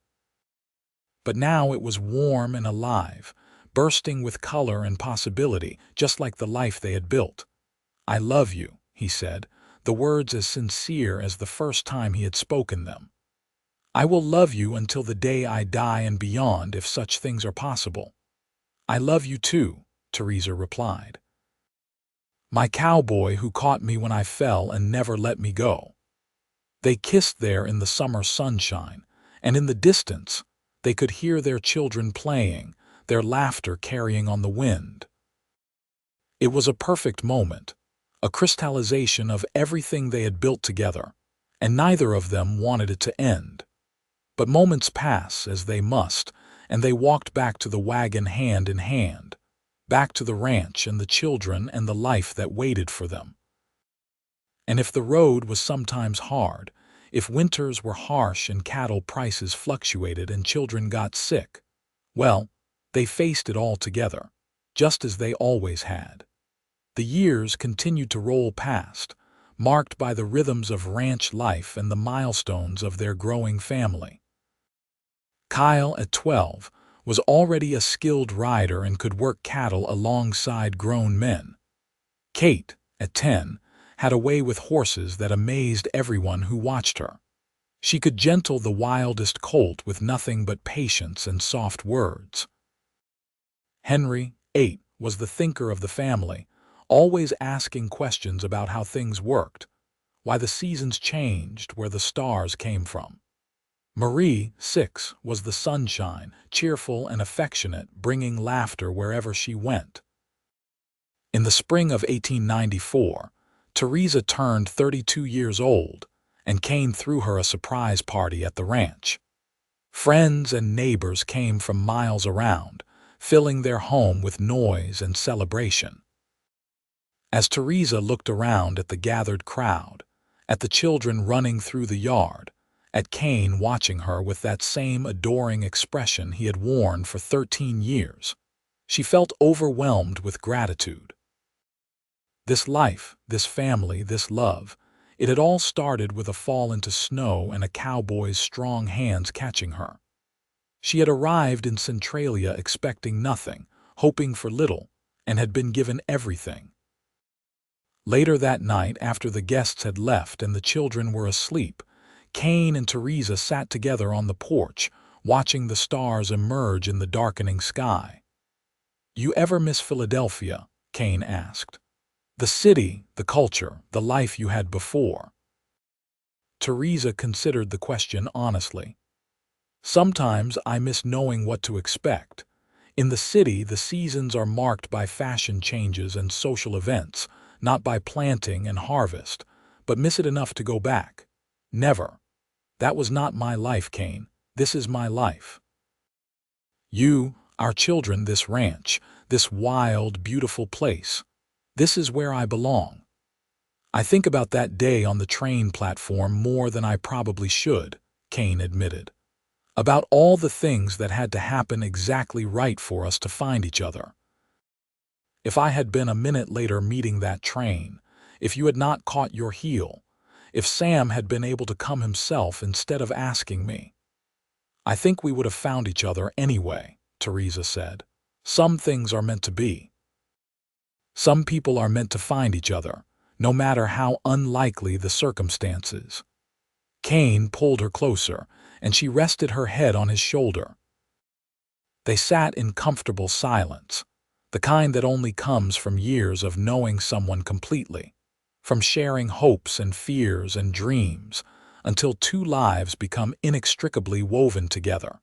But now it was warm and alive, bursting with color and possibility, just like the life they had built. "I love you," he said, the words as sincere as the first time he had spoken them. "I will love you until the day I die and beyond, if such things are possible." "I love you too," Theresa replied. "My cowboy who caught me when I fell and never let me go." They kissed there in the summer sunshine, and in the distance they could hear their children playing, their laughter carrying on the wind. It was a perfect moment, a crystallization of everything they had built together, and neither of them wanted it to end. But moments pass as they must, and they walked back to the wagon hand in hand, back to the ranch and the children and the life that waited for them. And if the road was sometimes hard, if winters were harsh and cattle prices fluctuated and children got sick, well, they faced it all together, just as they always had. The years continued to roll past, marked by the rhythms of ranch life and the milestones of their growing family. Kyle, at 12, was already a skilled rider and could work cattle alongside grown men. Kate, at 10, had a way with horses that amazed everyone who watched her. She could gentle the wildest colt with nothing but patience and soft words. Henry, 8, was the thinker of the family, always asking questions about how things worked, why the seasons changed, where the stars came from. Marie, 6, was the sunshine, cheerful and affectionate, bringing laughter wherever she went. In the spring of 1894, Theresa turned 32 years old, and Kane threw her a surprise party at the ranch. Friends and neighbors came from miles around, filling their home with noise and celebration. As Theresa looked around at the gathered crowd, at the children running through the yard, at Kane watching her with that same adoring expression he had worn for 13 years, she felt overwhelmed with gratitude. This life, this family, this love, it had all started with a fall into snow and a cowboy's strong hands catching her. She had arrived in Centralia expecting nothing, hoping for little, and had been given everything. Later that night, after the guests had left and the children were asleep, Kane and Theresa sat together on the porch, watching the stars emerge in the darkening sky. "You ever miss Philadelphia?" Kane asked. "The city, the culture, the life you had before?" Theresa considered the question honestly. "Sometimes I miss knowing what to expect. In the city, the seasons are marked by fashion changes and social events, not by planting and harvest, but miss it enough to go back. Never. That was not my life, Kane. This is my life. You, our children, this ranch, this wild, beautiful place. This is where I belong. I think about that day on the train platform more than I probably should," Kane admitted. "About all the things that had to happen exactly right for us to find each other. If I had been a minute later meeting that train, if you had not caught your heel, if Sam had been able to come himself instead of asking me, I think we would have found each other anyway," Theresa said. "Some things are meant to be. Some people are meant to find each other, no matter how unlikely the circumstances." Kane pulled her closer, and she rested her head on his shoulder. They sat in comfortable silence, the kind that only comes from years of knowing someone completely, from sharing hopes and fears and dreams, until two lives become inextricably woven together.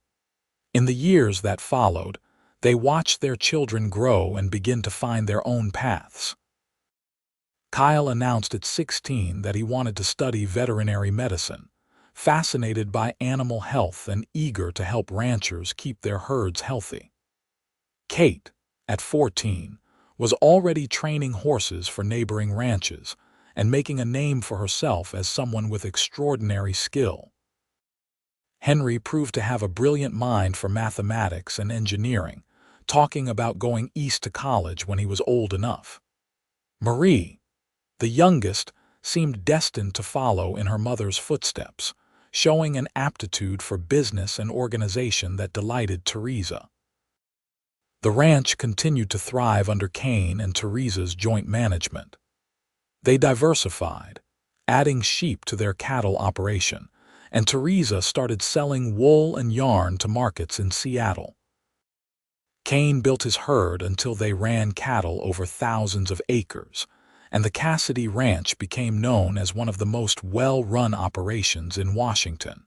In the years that followed, they watched their children grow and begin to find their own paths. Kyle announced at 16 that he wanted to study veterinary medicine, fascinated by animal health and eager to help ranchers keep their herds healthy. Kate, at 14, was already training horses for neighboring ranches and making a name for herself as someone with extraordinary skill. Henry proved to have a brilliant mind for mathematics and engineering, talking about going east to college when he was old enough. Marie, the youngest, seemed destined to follow in her mother's footsteps, showing an aptitude for business and organization that delighted Theresa. The ranch continued to thrive under Kane and Theresa's joint management. They diversified, adding sheep to their cattle operation, and Theresa started selling wool and yarn to markets in Seattle. Kane built his herd until they ran cattle over thousands of acres, and the Cassidy Ranch became known as one of the most well-run operations in Washington.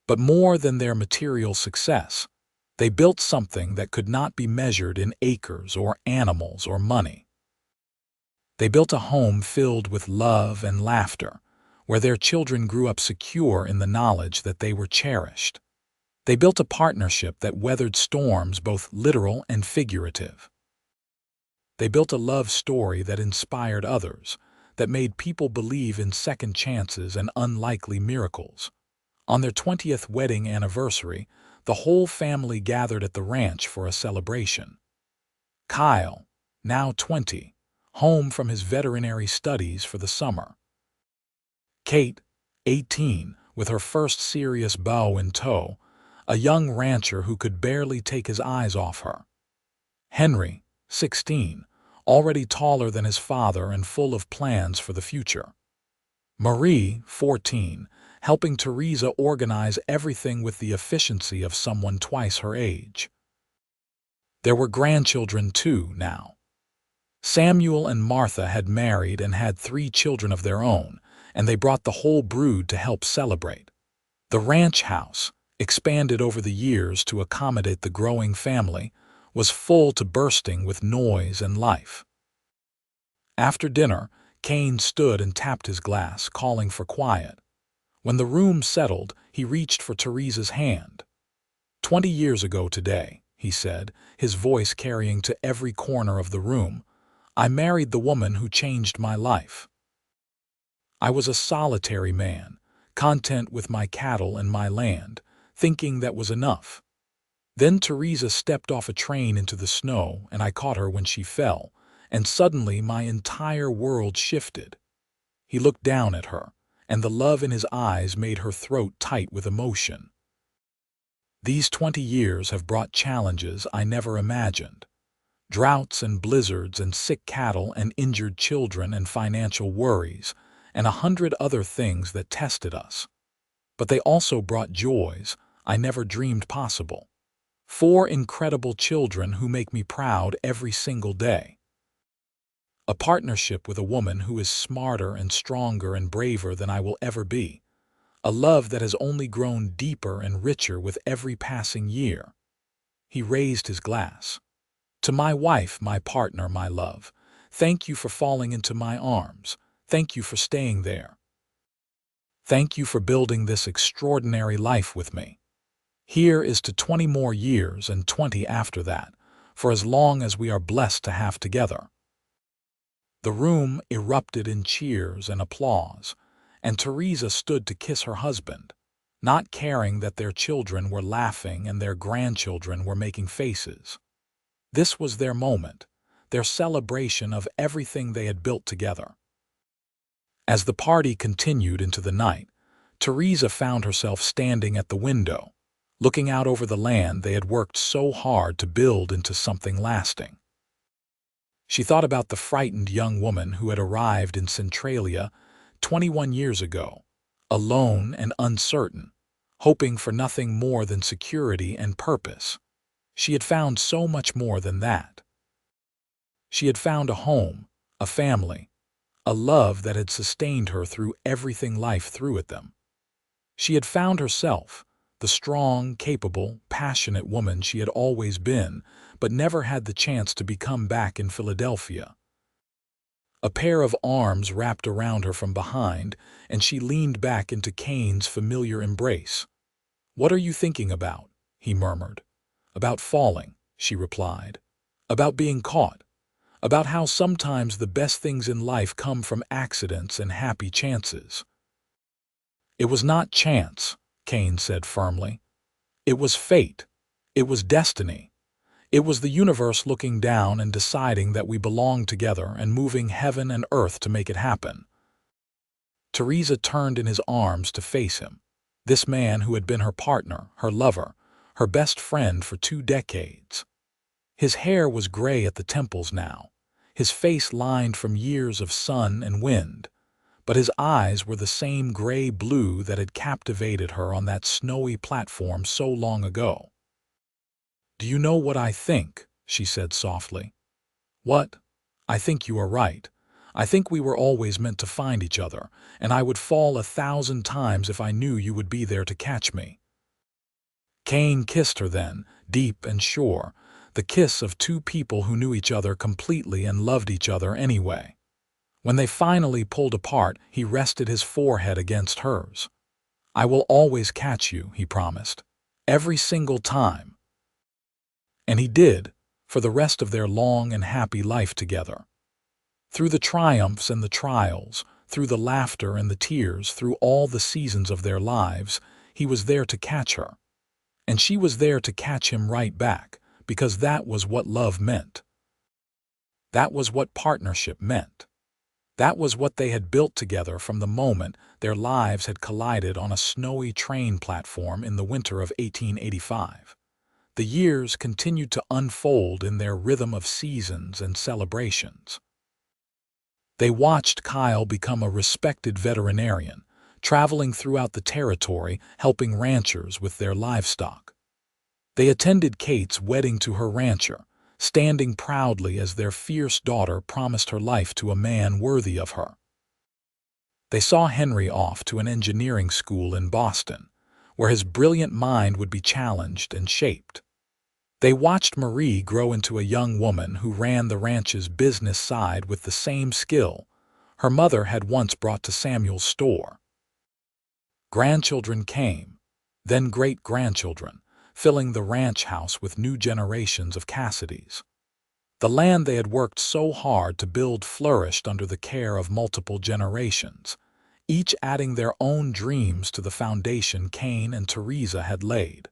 But more than their material success, they built something that could not be measured in acres or animals or money. They built a home filled with love and laughter, where their children grew up secure in the knowledge that they were cherished. They built a partnership that weathered storms both literal and figurative. They built a love story that inspired others, that made people believe in second chances and unlikely miracles. On their 20th wedding anniversary, the whole family gathered at the ranch for a celebration. Kyle, now 20, home from his veterinary studies for the summer. Kate, 18, with her first serious beau in tow, a young rancher who could barely take his eyes off her. Henry, 16, already taller than his father and full of plans for the future. Marie, 14, helping Theresa organize everything with the efficiency of someone twice her age. There were grandchildren too now. Samuel and Martha had married and had 3 children of their own, and they brought the whole brood to help celebrate. The ranch house, expanded over the years to accommodate the growing family, was full to bursting with noise and life. After dinner, Kane stood and tapped his glass, calling for quiet. When the room settled, he reached for Theresa's hand. 20 years ago today, he said, his voice carrying to every corner of the room, I married the woman who changed my life. I was a solitary man, content with my cattle and my land, thinking that was enough. Then Theresa stepped off a train into the snow, and I caught her when she fell, and suddenly my entire world shifted. He looked down at her, and the love in his eyes made her throat tight with emotion. These 20 years have brought challenges I never imagined. Droughts and blizzards and sick cattle and injured children and financial worries, and 100 other things that tested us. But they also brought joys I never dreamed possible. 4 incredible children who make me proud every single day. A partnership with a woman who is smarter and stronger and braver than I will ever be. A love that has only grown deeper and richer with every passing year. He raised his glass. To my wife, my partner, my love, thank you for falling into my arms. Thank you for staying there. Thank you for building this extraordinary life with me. Here is to 20 more years and 20 after that, for as long as we are blessed to have together. The room erupted in cheers and applause, and Theresa stood to kiss her husband, not caring that their children were laughing and their grandchildren were making faces. This was their moment, their celebration of everything they had built together. As the party continued into the night, Theresa found herself standing at the window, looking out over the land they had worked so hard to build into something lasting. She thought about the frightened young woman who had arrived in Centralia 21 years ago, alone and uncertain, hoping for nothing more than security and purpose. She had found so much more than that. She had found a home, a family, a love that had sustained her through everything life threw at them. She had found herself, the strong, capable, passionate woman she had always been, but never had the chance to become back in Philadelphia. A pair of arms wrapped around her from behind, and she leaned back into Kane's familiar embrace. "What are you thinking about?" he murmured. "About falling," she replied. "About being caught. About how sometimes the best things in life come from accidents and happy chances." "It was not chance," Kane said firmly. "It was fate. It was destiny. It was the universe looking down and deciding that we belonged together and moving heaven and earth to make it happen." Theresa turned in his arms to face him, this man who had been her partner, her lover, her best friend for 2 decades. His hair was gray at the temples now, his face lined from years of sun and wind, but his eyes were the same gray-blue that had captivated her on that snowy platform so long ago. "Do you know what I think?" she said softly. "What? I think you are right. I think we were always meant to find each other, and I would fall 1,000 times if I knew you would be there to catch me." Kane kissed her then, deep and sure, the kiss of 2 people who knew each other completely and loved each other anyway. When they finally pulled apart, he rested his forehead against hers. "I will always catch you," he promised. "Every single time." And he did, for the rest of their long and happy life together. Through the triumphs and the trials, through the laughter and the tears, through all the seasons of their lives, he was there to catch her. And she was there to catch him right back, because that was what love meant. That was what partnership meant. That was what they had built together from the moment their lives had collided on a snowy train platform in the winter of 1885. The years continued to unfold in their rhythm of seasons and celebrations. They watched Kyle become a respected veterinarian, traveling throughout the territory helping ranchers with their livestock. They attended Kate's wedding to her rancher, standing proudly as their fierce daughter promised her life to a man worthy of her. They saw Henry off to an engineering school in Boston, where his brilliant mind would be challenged and shaped. They watched Marie grow into a young woman who ran the ranch's business side with the same skill, her mother had once brought to Samuel's store. Grandchildren came, then great-grandchildren, filling the ranch house with new generations of Cassidys. The land they had worked so hard to build flourished under the care of multiple generations, each adding their own dreams to the foundation Kane and Theresa had laid.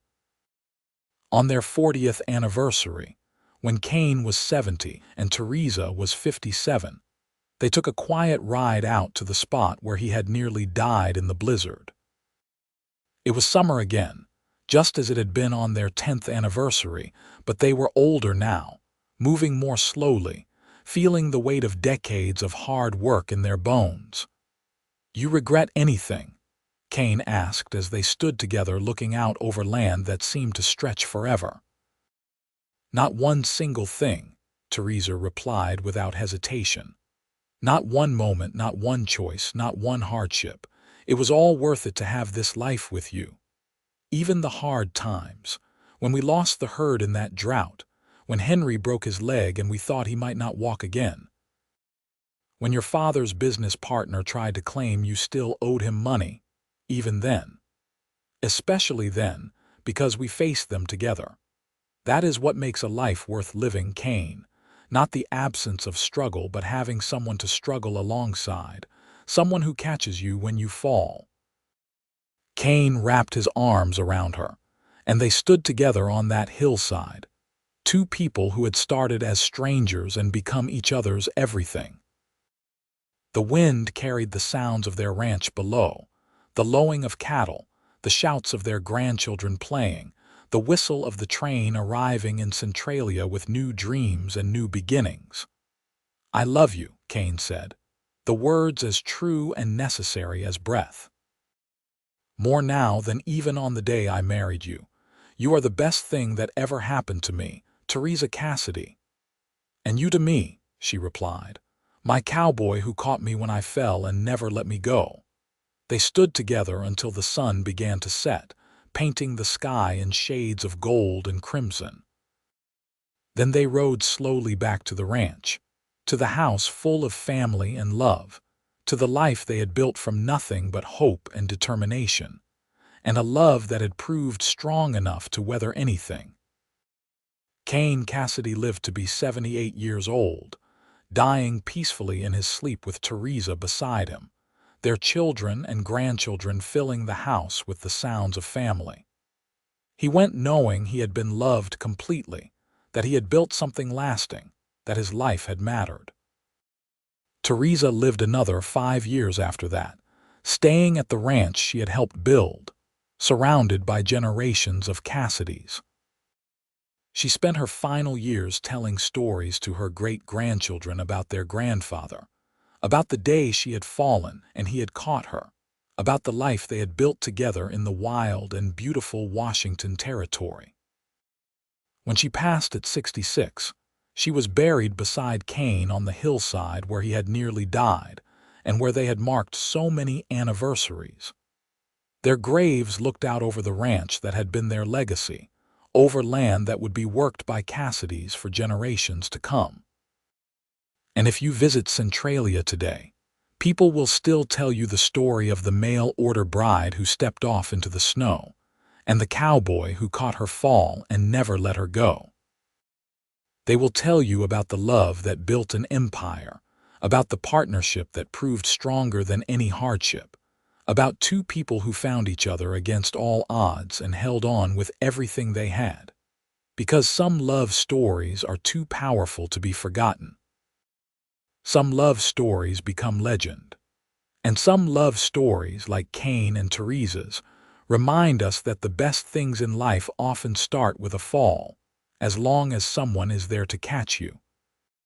On their 40th anniversary, when Kane was 70 and Theresa was 57, they took a quiet ride out to the spot where he had nearly died in the blizzard. It was summer again, just as it had been on their 10th anniversary, but they were older now, moving more slowly, feeling the weight of decades of hard work in their bones. "You regret anything?" Kane asked as they stood together looking out over land that seemed to stretch forever. "Not one single thing," Theresa replied without hesitation. "Not one moment, not one choice, not one hardship. It was all worth it to have this life with you. Even the hard times, when we lost the herd in that drought, when Henry broke his leg and we thought he might not walk again. When your father's business partner tried to claim you still owed him money, even then. Especially then, because we faced them together. That is what makes a life worth living, Kane. Not the absence of struggle, but having someone to struggle alongside, someone who catches you when you fall." Kane wrapped his arms around her, and they stood together on that hillside, two people who had started as strangers and become each other's everything. The wind carried the sounds of their ranch below, the lowing of cattle, the shouts of their grandchildren playing, the whistle of the train arriving in Centralia with new dreams and new beginnings. "I love you," Kane said, the words as true and necessary as breath. "More now than even on the day I married you. You are the best thing that ever happened to me, Theresa Cassidy." "And you to me," she replied, "my cowboy who caught me when I fell and never let me go." They stood together until the sun began to set, painting the sky in shades of gold and crimson. Then they rode slowly back to the ranch, to the house full of family and love, to the life they had built from nothing but hope and determination, and a love that had proved strong enough to weather anything. Kane Cassidy lived to be 78 years old, dying peacefully in his sleep with Theresa beside him, their children and grandchildren filling the house with the sounds of family. He went knowing he had been loved completely, that he had built something lasting, that his life had mattered. Theresa lived another 5 years after that, staying at the ranch she had helped build, surrounded by generations of Cassidys. She spent her final years telling stories to her great-grandchildren about their grandfather, about the day she had fallen and he had caught her, about the life they had built together in the wild and beautiful Washington Territory. When she passed at 66, she was buried beside Kane on the hillside where he had nearly died and where they had marked so many anniversaries. Their graves looked out over the ranch that had been their legacy, over land that would be worked by Cassidys for generations to come. And if you visit Centralia today, people will still tell you the story of the mail-order bride who stepped off into the snow, and the cowboy who caught her fall and never let her go. They will tell you about the love that built an empire, about the partnership that proved stronger than any hardship, about two people who found each other against all odds and held on with everything they had. Because some love stories are too powerful to be forgotten. Some love stories become legend. And some love stories, like Kane and Theresa's, remind us that the best things in life often start with a fall, as long as someone is there to catch you.